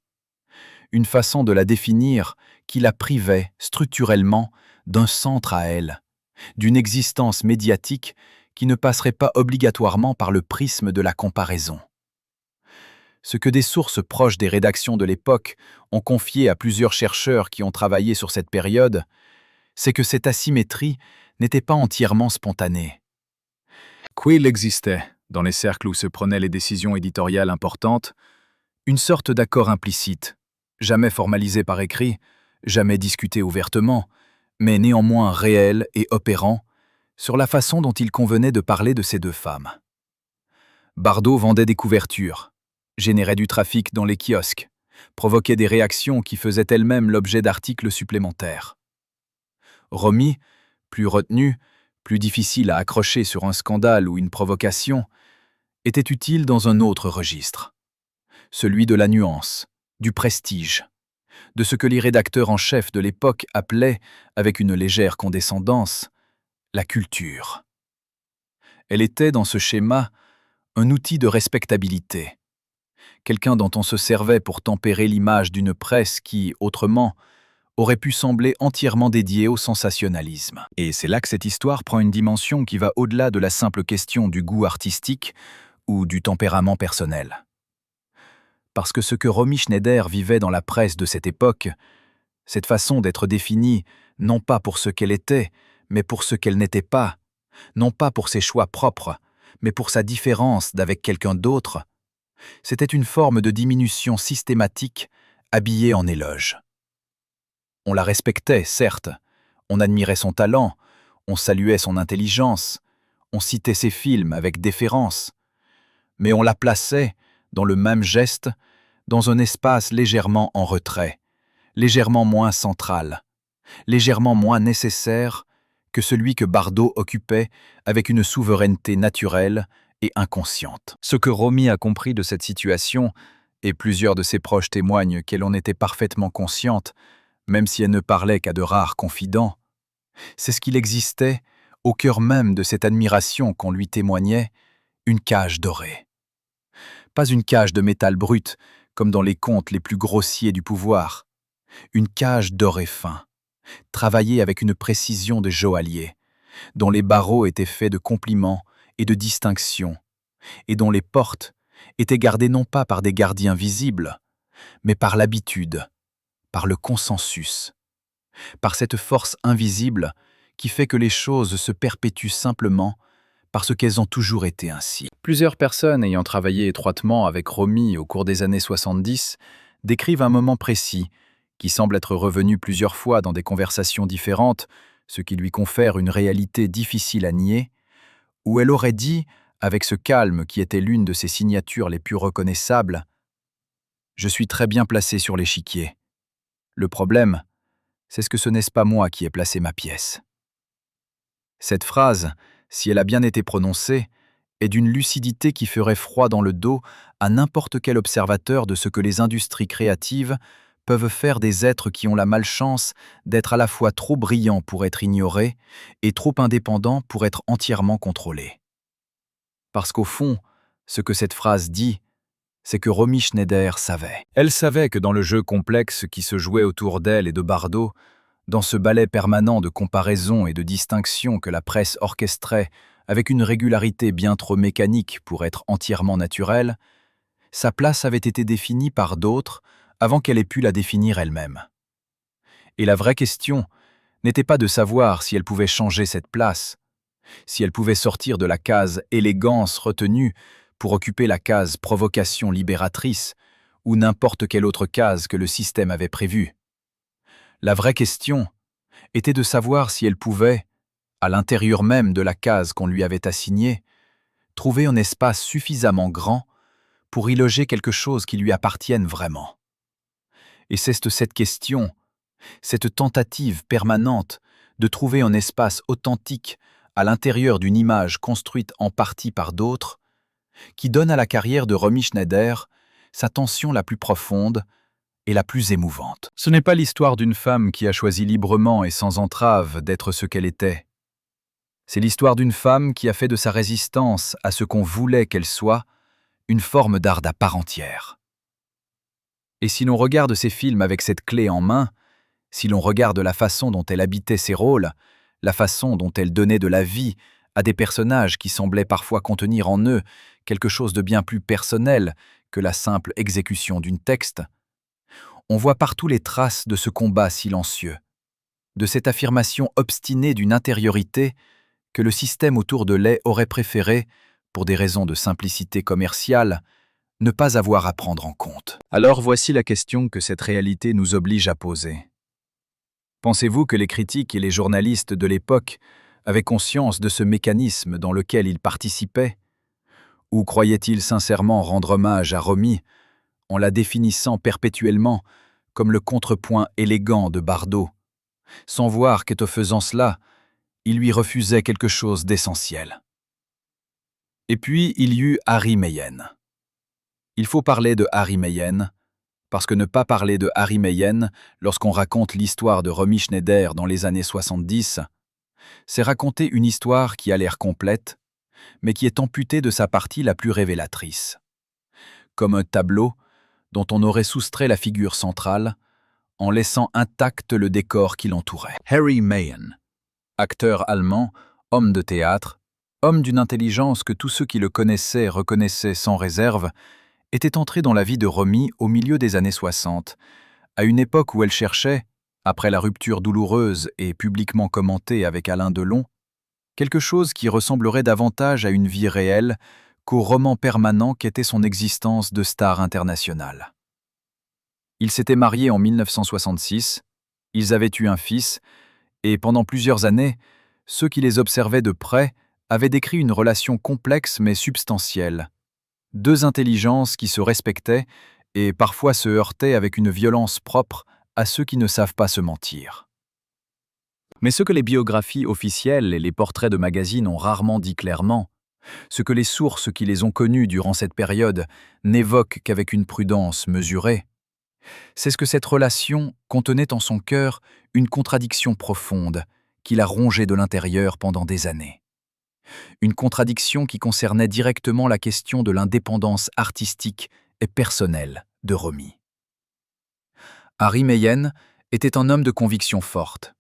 Une façon de la définir qui la privait, structurellement, d'un centre à elle, d'une existence médiatique qui ne passerait pas obligatoirement par le prisme de la comparaison. Ce que des sources proches des rédactions de l'époque ont confié à plusieurs chercheurs qui ont travaillé sur cette période, c'est que cette asymétrie n'était pas entièrement spontanée. Qu'il existait, dans les cercles où se prenaient les décisions éditoriales importantes, une sorte d'accord implicite, jamais formalisé par écrit, jamais discuté ouvertement, mais néanmoins réel et opérant, sur la façon dont il convenait de parler de ces deux femmes. Bardot vendait des couvertures, générait du trafic dans les kiosques, provoquait des réactions qui faisaient elles-mêmes l'objet d'articles supplémentaires. Romy, plus retenue, plus difficile à accrocher sur un scandale ou une provocation, était utile dans un autre registre, celui de la nuance, du prestige, de ce que les rédacteurs en chef de l'époque appelaient, avec une légère condescendance, la culture. Elle était, dans ce schéma, un outil de respectabilité, quelqu'un dont on se servait pour tempérer l'image d'une presse qui, autrement, aurait pu sembler entièrement dédiée au sensationnalisme. Et c'est là que cette histoire prend une dimension qui va au-delà de la simple question du goût artistique ou du tempérament personnel. Parce que ce que Romy Schneider vivait dans la presse de cette époque, cette façon d'être définie non pas pour ce qu'elle était, mais pour ce qu'elle n'était pas, non pas pour ses choix propres, mais pour sa différence d'avec quelqu'un d'autre, c'était une forme de diminution systématique habillée en éloge. On la respectait, certes, on admirait son talent, on saluait son intelligence, on citait ses films avec déférence, mais on la plaçait, dans le même geste, dans un espace légèrement en retrait, légèrement moins central, légèrement moins nécessaire que celui que Bardot occupait avec une souveraineté naturelle et inconsciente. Ce que Romy a compris de cette situation, et plusieurs de ses proches témoignent qu'elle en était parfaitement consciente, même si elle ne parlait qu'à de rares confidents, c'est ce qu'il existait, au cœur même de cette admiration qu'on lui témoignait, une cage dorée. Pas une cage de métal brut, comme dans les contes les plus grossiers du pouvoir. Une cage dorée fin, travaillée avec une précision de joaillier, dont les barreaux étaient faits de compliments et de distinctions, et dont les portes étaient gardées non pas par des gardiens visibles, mais par l'habitude, par le consensus, par cette force invisible qui fait que les choses se perpétuent simplement parce qu'elles ont toujours été ainsi. Plusieurs personnes ayant travaillé étroitement avec Romy au cours des années 70 décrivent un moment précis qui semble être revenu plusieurs fois dans des conversations différentes, ce qui lui confère une réalité difficile à nier, où elle aurait dit, avec ce calme qui était l'une de ses signatures les plus reconnaissables, « Je suis très bien placé sur l'échiquier. Le problème, c'est que ce n'est pas moi qui ai placé ma pièce. » Cette phrase, si elle a bien été prononcée, est d'une lucidité qui ferait froid dans le dos à n'importe quel observateur de ce que les industries créatives peuvent faire des êtres qui ont la malchance d'être à la fois trop brillants pour être ignorés et trop indépendants pour être entièrement contrôlés. Parce qu'au fond, ce que cette phrase dit, c'est que Romy Schneider savait. Elle savait que dans le jeu complexe qui se jouait autour d'elle et de Bardot, dans ce ballet permanent de comparaison et de distinction que la presse orchestrait avec une régularité bien trop mécanique pour être entièrement naturelle, sa place avait été définie par d'autres avant qu'elle ait pu la définir elle-même. Et la vraie question n'était pas de savoir si elle pouvait changer cette place, si elle pouvait sortir de la case élégance retenue pour occuper la case provocation libératrice ou n'importe quelle autre case que le système avait prévue. La vraie question était de savoir si elle pouvait, à l'intérieur même de la case qu'on lui avait assignée, trouver un espace suffisamment grand pour y loger quelque chose qui lui appartienne vraiment. Et c'est cette question, cette tentative permanente de trouver un espace authentique à l'intérieur d'une image construite en partie par d'autres, qui donne à la carrière de Romy Schneider sa tension la plus profonde et la plus émouvante. Ce n'est pas l'histoire d'une femme qui a choisi librement et sans entrave d'être ce qu'elle était. C'est l'histoire d'une femme qui a fait de sa résistance à ce qu'on voulait qu'elle soit une forme d'art à part entière. Et si l'on regarde ces films avec cette clé en main, si l'on regarde la façon dont elle habitait ses rôles, la façon dont elle donnait de la vie à des personnages qui semblaient parfois contenir en eux quelque chose de bien plus personnel que la simple exécution d'un texte, on voit partout les traces de ce combat silencieux, de cette affirmation obstinée d'une intériorité que le système autour de lait aurait préféré, pour des raisons de simplicité commerciale, ne pas avoir à prendre en compte. Alors voici la question que cette réalité nous oblige à poser. Pensez-vous que les critiques et les journalistes de l'époque avaient conscience de ce mécanisme dans lequel ils participaient? Ou croyaient-ils sincèrement rendre hommage à Romy en la définissant perpétuellement comme le contrepoint élégant de Bardot, sans voir qu'en faisant cela, il lui refusait quelque chose d'essentiel? Et puis, il y eut Harry Meyen. Il faut parler de Harry Meyen, parce que ne pas parler de Harry Meyen lorsqu'on raconte l'histoire de Romy Schneider dans les années 70, c'est raconter une histoire qui a l'air complète, mais qui est amputée de sa partie la plus révélatrice. Comme un tableau dont on aurait soustrait la figure centrale, en laissant intact le décor qui l'entourait. Harry Meyen, acteur allemand, homme de théâtre, homme d'une intelligence que tous ceux qui le connaissaient reconnaissaient sans réserve, était entré dans la vie de Romy au milieu des années 60, à une époque où elle cherchait, après la rupture douloureuse et publiquement commentée avec Alain Delon, quelque chose qui ressemblerait davantage à une vie réelle qu'au roman permanent qu'était son existence de star internationale. Ils s'étaient mariés en 1966, ils avaient eu un fils, et pendant plusieurs années, ceux qui les observaient de près avaient décrit une relation complexe mais substantielle. Deux intelligences qui se respectaient et parfois se heurtaient avec une violence propre à ceux qui ne savent pas se mentir. Mais ce que les biographies officielles et les portraits de magazines ont rarement dit clairement, Ce que les sources qui les ont connus durant cette période n'évoquent qu'avec une prudence mesurée, c'est ce que cette relation contenait en son cœur une contradiction profonde qui l'a rongé de l'intérieur pendant des années. Une contradiction qui concernait directement la question de l'indépendance artistique et personnelle de Romy. Harry Meyen était un homme de conviction forte.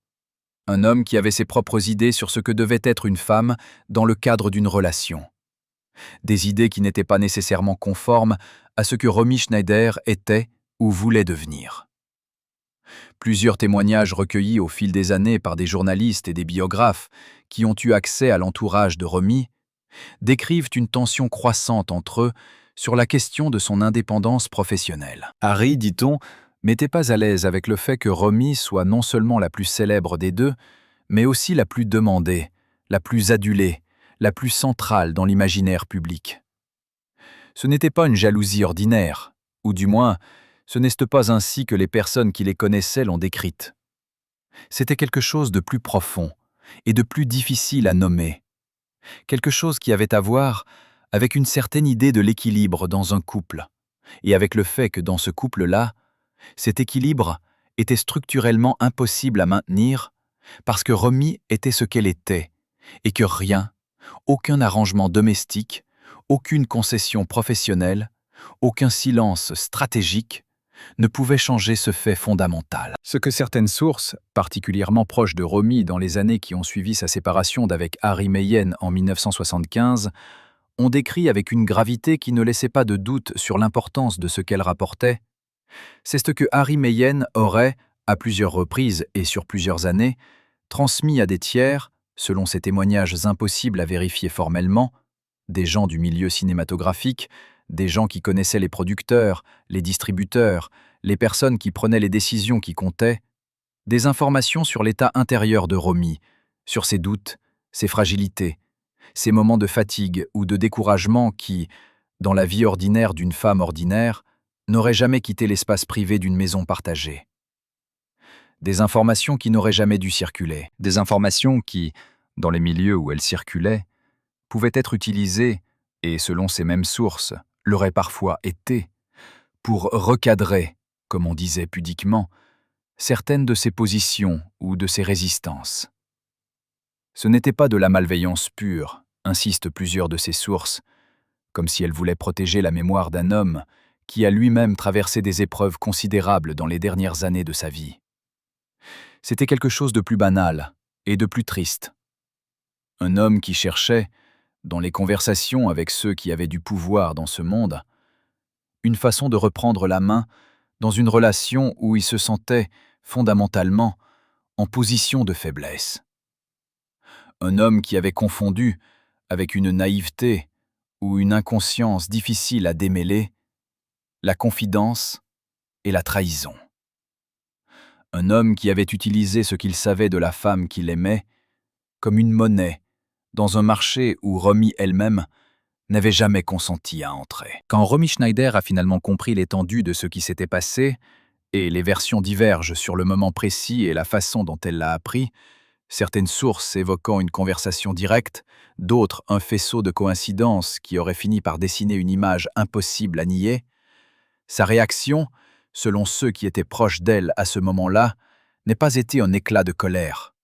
Un homme qui avait ses propres idées sur ce que devait être une femme dans le cadre d'une relation. Des idées qui n'étaient pas nécessairement conformes à ce que Romy Schneider était ou voulait devenir. Plusieurs témoignages recueillis au fil des années par des journalistes et des biographes qui ont eu accès à l'entourage de Romy décrivent une tension croissante entre eux sur la question de son indépendance professionnelle. Harry, dit-on, n'était pas à l'aise avec le fait que Romy soit non seulement la plus célèbre des deux, mais aussi la plus demandée, la plus adulée, la plus centrale dans l'imaginaire public. Ce n'était pas une jalousie ordinaire, ou du moins, ce n'est pas ainsi que les personnes qui les connaissaient l'ont décrite. C'était quelque chose de plus profond et de plus difficile à nommer. Quelque chose qui avait à voir avec une certaine idée de l'équilibre dans un couple, et avec le fait que dans ce couple-là, cet équilibre était structurellement impossible à maintenir parce que Romy était ce qu'elle était, et que rien, aucun arrangement domestique, aucune concession professionnelle, aucun silence stratégique ne pouvait changer ce fait fondamental. Ce que certaines sources, particulièrement proches de Romy dans les années qui ont suivi sa séparation d'avec Harry Meyen en 1975, ont décrit avec une gravité qui ne laissait pas de doute sur l'importance de ce qu'elle rapportait, c'est ce que Harry Meyen aurait, à plusieurs reprises et sur plusieurs années, transmis à des tiers, selon ces témoignages impossibles à vérifier formellement, des gens du milieu cinématographique, des gens qui connaissaient les producteurs, les distributeurs, les personnes qui prenaient les décisions qui comptaient, des informations sur l'état intérieur de Romy, sur ses doutes, ses fragilités, ses moments de fatigue ou de découragement qui, dans la vie ordinaire d'une femme ordinaire, n'auraient jamais quitté l'espace privé d'une maison partagée. Des informations qui n'auraient jamais dû circuler, des informations qui, dans les milieux où elles circulaient, pouvaient être utilisées, et selon ces mêmes sources, l'auraient parfois été, pour recadrer, comme on disait pudiquement, certaines de ses positions ou de ses résistances. Ce n'était pas de la malveillance pure, insistent plusieurs de ces sources, comme si elles voulaient protéger la mémoire d'un homme qui a lui-même traversé des épreuves considérables dans les dernières années de sa vie. C'était quelque chose de plus banal et de plus triste. Un homme qui cherchait, dans les conversations avec ceux qui avaient du pouvoir dans ce monde, une façon de reprendre la main dans une relation où il se sentait, fondamentalement, en position de faiblesse. Un homme qui avait confondu, avec une naïveté ou une inconscience difficile à démêler, la confidence et la trahison. Un homme qui avait utilisé ce qu'il savait de la femme qu'il aimait comme une monnaie dans un marché où Romy elle-même n'avait jamais consenti à entrer. Quand Romy Schneider a finalement compris l'étendue de ce qui s'était passé, et les versions divergent sur le moment précis et la façon dont elle l'a appris, certaines sources évoquant une conversation directe, d'autres un faisceau de coïncidences qui aurait fini par dessiner une image impossible à nier, sa réaction, selon ceux qui étaient proches d'elle à ce moment-là, n'est pas été un éclat de colère.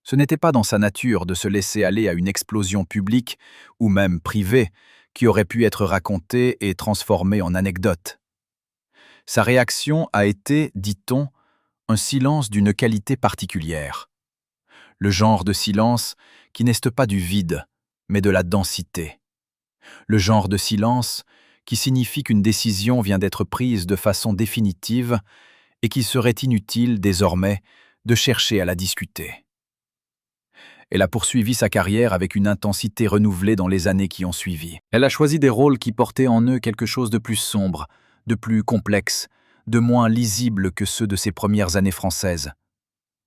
Ce n'était pas dans sa nature de se laisser aller à une explosion publique ou même privée qui aurait pu être racontée et transformée en anecdote. Sa réaction a été, dit-on, un silence d'une qualité particulière. Le genre de silence qui n'est pas du vide, mais de la densité. Le genre de silence qui signifie qu'une décision vient d'être prise de façon définitive et qu'il serait inutile, désormais, de chercher à la discuter. Elle a poursuivi sa carrière avec une intensité renouvelée dans les années qui ont suivi. Elle a choisi des rôles qui portaient en eux quelque chose de plus sombre, de plus complexe, de moins lisible que ceux de ses premières années françaises.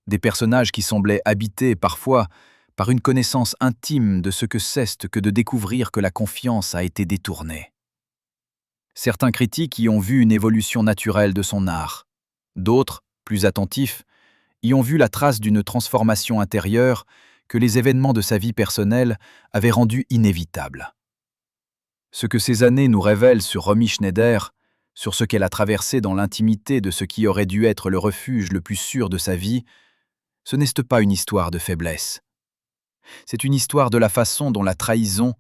Des personnages qui semblaient habités, parfois, par une connaissance intime de ce que c'est que de découvrir que la confiance a été détournée. Certains critiques y ont vu une évolution naturelle de son art. D'autres, plus attentifs, y ont vu la trace d'une transformation intérieure que les événements de sa vie personnelle avaient rendue inévitable. Ce que ces années nous révèlent sur Romy Schneider, sur ce qu'elle a traversé dans l'intimité de ce qui aurait dû être le refuge le plus sûr de sa vie, ce n'est pas une histoire de faiblesse. C'est une histoire de la façon dont la trahison,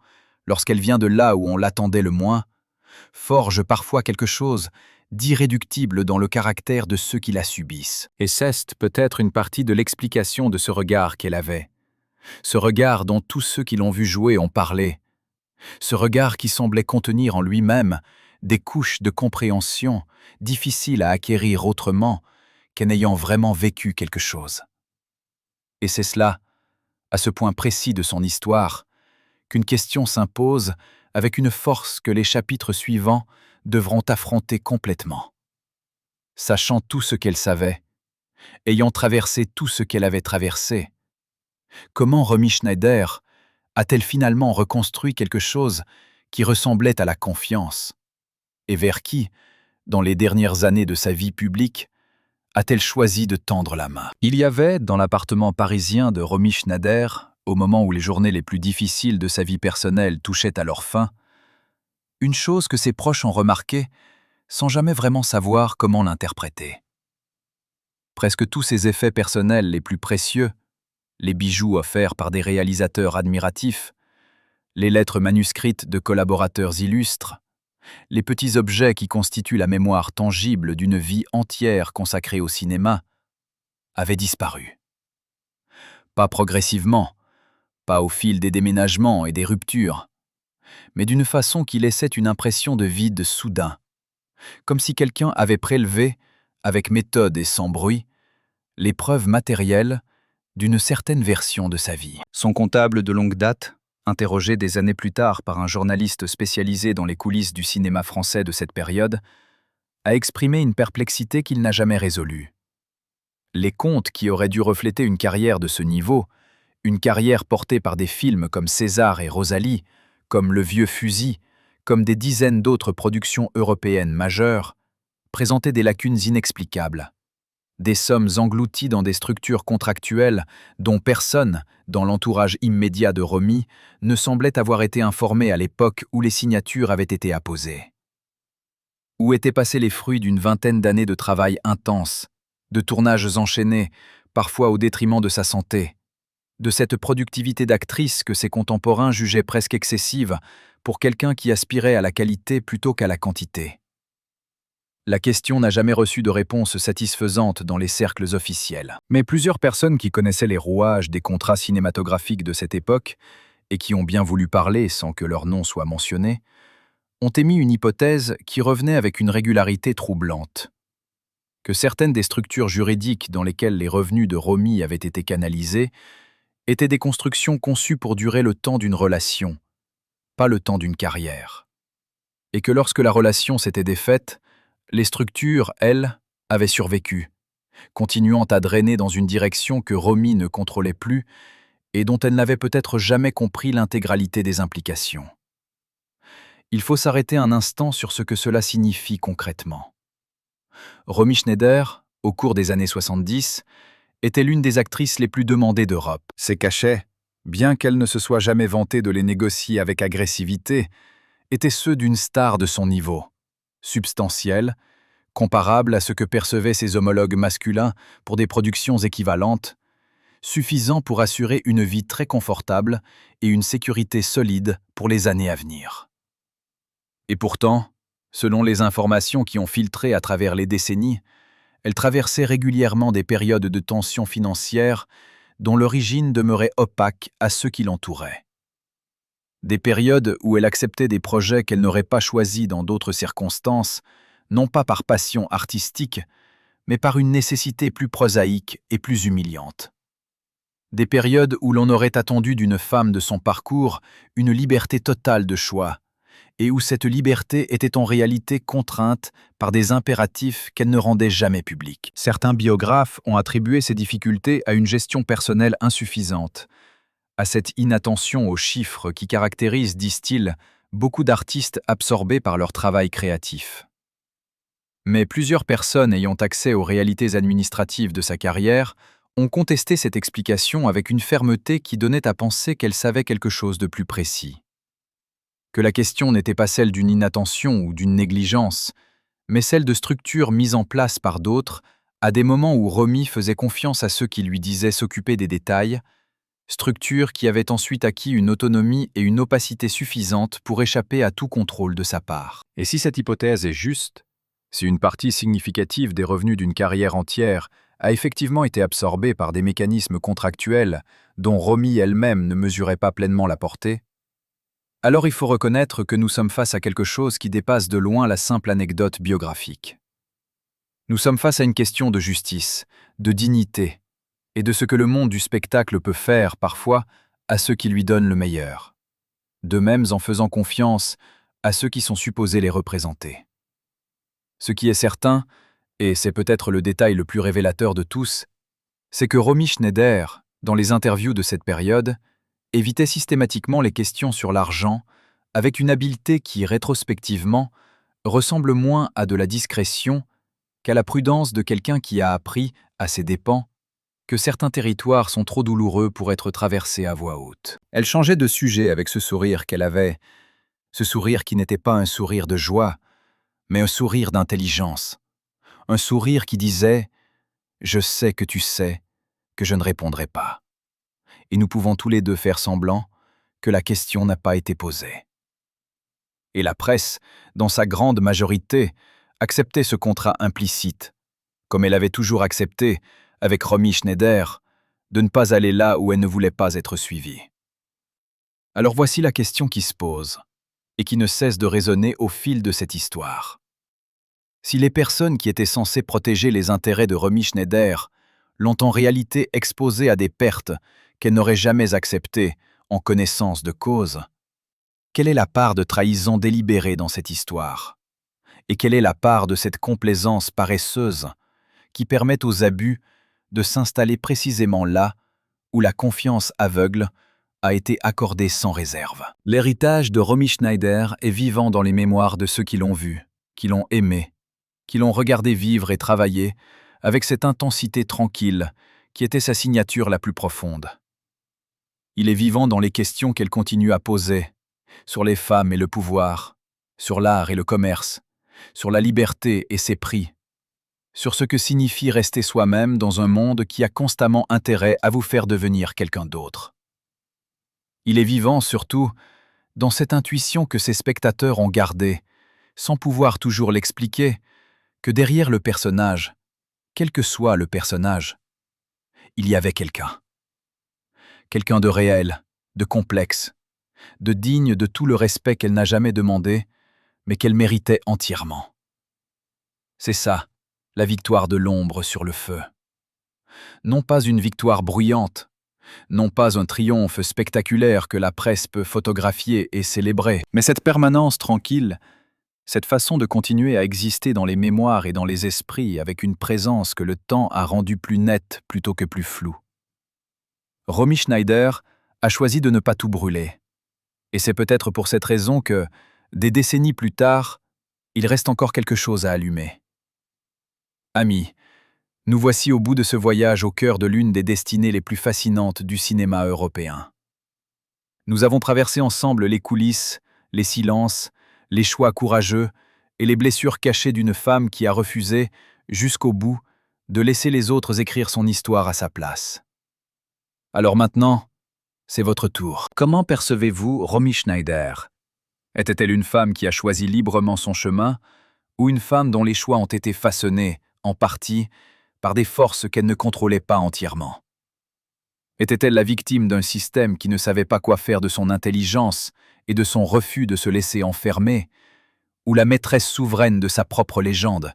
lorsqu'elle vient de là où on l'attendait le moins, forge parfois quelque chose d'irréductible dans le caractère de ceux qui la subissent. Et c'est peut-être une partie de l'explication de ce regard qu'elle avait. Ce regard dont tous ceux qui l'ont vu jouer ont parlé. Ce regard qui semblait contenir en lui-même des couches de compréhension difficiles à acquérir autrement qu'en ayant vraiment vécu quelque chose. Et c'est cela, à ce point précis de son histoire, qu'une question s'impose avec une force que les chapitres suivants devront affronter complètement. Sachant tout ce qu'elle savait, ayant traversé tout ce qu'elle avait traversé, comment Romy Schneider a-t-elle finalement reconstruit quelque chose qui ressemblait à la confiance? Et vers qui, dans les dernières années de sa vie publique, a-t-elle choisi de tendre la main? Il y avait, dans l'appartement parisien de Romy Schneider, au moment où les journées les plus difficiles de sa vie personnelle touchaient à leur fin, une chose que ses proches ont remarquée sans jamais vraiment savoir comment l'interpréter. Presque tous ses effets personnels les plus précieux, les bijoux offerts par des réalisateurs admiratifs, les lettres manuscrites de collaborateurs illustres, les petits objets qui constituent la mémoire tangible d'une vie entière consacrée au cinéma, avaient disparu. Pas progressivement, pas au fil des déménagements et des ruptures, mais d'une façon qui laissait une impression de vide soudain, comme si quelqu'un avait prélevé, avec méthode et sans bruit, les preuves matérielles d'une certaine version de sa vie. Son comptable de longue date, interrogé des années plus tard par un journaliste spécialisé dans les coulisses du cinéma français de cette période, a exprimé une perplexité qu'il n'a jamais résolue. Les comptes qui auraient dû refléter une carrière de ce niveau, une carrière portée par des films comme César et Rosalie, comme Le Vieux Fusil, comme des dizaines d'autres productions européennes majeures, présentaient des lacunes inexplicables. Des sommes englouties dans des structures contractuelles dont personne, dans l'entourage immédiat de Romy, ne semblait avoir été informé à l'époque où les signatures avaient été apposées. Où étaient passés les fruits d'une vingtaine d'années de travail intense, de tournages enchaînés, parfois au détriment de sa santé, de cette productivité d'actrice que ses contemporains jugeaient presque excessive pour quelqu'un qui aspirait à la qualité plutôt qu'à la quantité. La question n'a jamais reçu de réponse satisfaisante dans les cercles officiels. Mais plusieurs personnes qui connaissaient les rouages des contrats cinématographiques de cette époque, et qui ont bien voulu parler sans que leur nom soit mentionné, ont émis une hypothèse qui revenait avec une régularité troublante. Que certaines des structures juridiques dans lesquelles les revenus de Romy avaient été canalisés étaient des constructions conçues pour durer le temps d'une relation, pas le temps d'une carrière. Et que lorsque la relation s'était défaite, les structures, elles, avaient survécu, continuant à drainer dans une direction que Romy ne contrôlait plus et dont elle n'avait peut-être jamais compris l'intégralité des implications. Il faut s'arrêter un instant sur ce que cela signifie concrètement. Romy Schneider, au cours des années 70, était l'une des actrices les plus demandées d'Europe. Ses cachets, bien qu'elle ne se soit jamais vantée de les négocier avec agressivité, étaient ceux d'une star de son niveau. Substantiel, comparable à ce que percevaient ses homologues masculins pour des productions équivalentes, suffisant pour assurer une vie très confortable et une sécurité solide pour les années à venir. Et pourtant, selon les informations qui ont filtré à travers les décennies, elle traversait régulièrement des périodes de tension financière dont l'origine demeurait opaque à ceux qui l'entouraient. Des périodes où elle acceptait des projets qu'elle n'aurait pas choisis dans d'autres circonstances, non pas par passion artistique, mais par une nécessité plus prosaïque et plus humiliante. Des périodes où l'on aurait attendu d'une femme de son parcours une liberté totale de choix, et où cette liberté était en réalité contrainte par des impératifs qu'elle ne rendait jamais publics. Certains biographes ont attribué ces difficultés à une gestion personnelle insuffisante, à cette inattention aux chiffres qui caractérise, disent-ils, beaucoup d'artistes absorbés par leur travail créatif. Mais plusieurs personnes ayant accès aux réalités administratives de sa carrière ont contesté cette explication avec une fermeté qui donnait à penser qu'elle savait quelque chose de plus précis. que la question n'était pas celle d'une inattention ou d'une négligence, mais celle de structures mises en place par d'autres à des moments où Romy faisait confiance à ceux qui lui disaient s'occuper des détails, structures qui avaient ensuite acquis une autonomie et une opacité suffisantes pour échapper à tout contrôle de sa part. Et si cette hypothèse est juste, si une partie significative des revenus d'une carrière entière a effectivement été absorbée par des mécanismes contractuels dont Romy elle-même ne mesurait pas pleinement la portée, alors il faut reconnaître que nous sommes face à quelque chose qui dépasse de loin la simple anecdote biographique. Nous sommes face à une question de justice, de dignité, et de ce que le monde du spectacle peut faire, parfois, à ceux qui lui donnent le meilleur. De même en faisant confiance à ceux qui sont supposés les représenter. Ce qui est certain, et c'est peut-être le détail le plus révélateur de tous, c'est que Romy Schneider, dans les interviews de cette période, évitait systématiquement les questions sur l'argent avec une habileté qui, rétrospectivement, ressemble moins à de la discrétion qu'à la prudence de quelqu'un qui a appris, à ses dépens, que certains territoires sont trop douloureux pour être traversés à voix haute. Elle changeait de sujet avec ce sourire qu'elle avait, ce sourire qui n'était pas un sourire de joie, mais un sourire d'intelligence, un sourire qui disait « Je sais que tu sais que je ne répondrai pas ». Et nous pouvons tous les deux faire semblant que la question n'a pas été posée. Et la presse, dans sa grande majorité, acceptait ce contrat implicite, comme elle avait toujours accepté, avec Romy Schneider, de ne pas aller là où elle ne voulait pas être suivie. Alors voici la question qui se pose, et qui ne cesse de résonner au fil de cette histoire. Si les personnes qui étaient censées protéger les intérêts de Romy Schneider l'ont en réalité exposée à des pertes qu'elle n'aurait jamais acceptées en connaissance de cause, quelle est la part de trahison délibérée dans cette histoire? Et quelle est la part de cette complaisance paresseuse qui permet aux abus de s'installer précisément là où la confiance aveugle a été accordée sans réserve? L'héritage de Romy Schneider est vivant dans les mémoires de ceux qui l'ont vu, qui l'ont aimé, qui l'ont regardé vivre et travailler avec cette intensité tranquille qui était sa signature la plus profonde. Il est vivant dans les questions qu'elle continue à poser, sur les femmes et le pouvoir, sur l'art et le commerce, sur la liberté et ses prix, sur ce que signifie rester soi-même dans un monde qui a constamment intérêt à vous faire devenir quelqu'un d'autre. Il est vivant, surtout, dans cette intuition que ses spectateurs ont gardée, sans pouvoir toujours l'expliquer, que derrière le personnage, quel que soit le personnage, il y avait quelqu'un. Quelqu'un de réel, de complexe, de digne de tout le respect qu'elle n'a jamais demandé, mais qu'elle méritait entièrement. C'est ça, la victoire de l'ombre sur le feu. Non pas une victoire bruyante, non pas un triomphe spectaculaire que la presse peut photographier et célébrer, mais cette permanence tranquille, cette façon de continuer à exister dans les mémoires et dans les esprits avec une présence que le temps a rendue plus nette plutôt que plus floue. Romy Schneider a choisi de ne pas tout brûler. Et c'est peut-être pour cette raison que, des décennies plus tard, il reste encore quelque chose à allumer. Amis, nous voici au bout de ce voyage au cœur de l'une des destinées les plus fascinantes du cinéma européen. Nous avons traversé ensemble les coulisses, les silences, les choix courageux et les blessures cachées d'une femme qui a refusé, jusqu'au bout, de laisser les autres écrire son histoire à sa place. Alors maintenant, c'est votre tour. Comment percevez-vous Romy Schneider? Était-elle une femme qui a choisi librement son chemin, ou une femme dont les choix ont été façonnés, en partie, par des forces qu'elle ne contrôlait pas entièrement? Était-elle la victime d'un système qui ne savait pas quoi faire de son intelligence et de son refus de se laisser enfermer, ou la maîtresse souveraine de sa propre légende,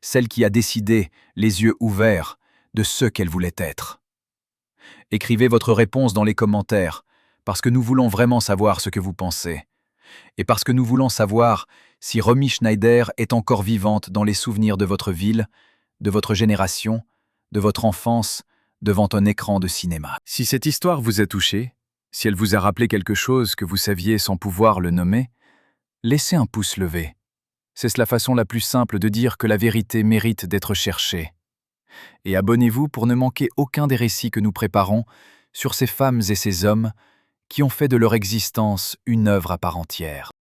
celle qui a décidé, les yeux ouverts, de ce qu'elle voulait être? Écrivez votre réponse dans les commentaires, parce que nous voulons vraiment savoir ce que vous pensez. Et parce que nous voulons savoir si Romy Schneider est encore vivante dans les souvenirs de votre ville, de votre génération, de votre enfance, devant un écran de cinéma. Si cette histoire vous a touché, si elle vous a rappelé quelque chose que vous saviez sans pouvoir le nommer, laissez un pouce levé. C'est la façon la plus simple de dire que la vérité mérite d'être cherchée. Et abonnez-vous pour ne manquer aucun des récits que nous préparons sur ces femmes et ces hommes qui ont fait de leur existence une œuvre à part entière.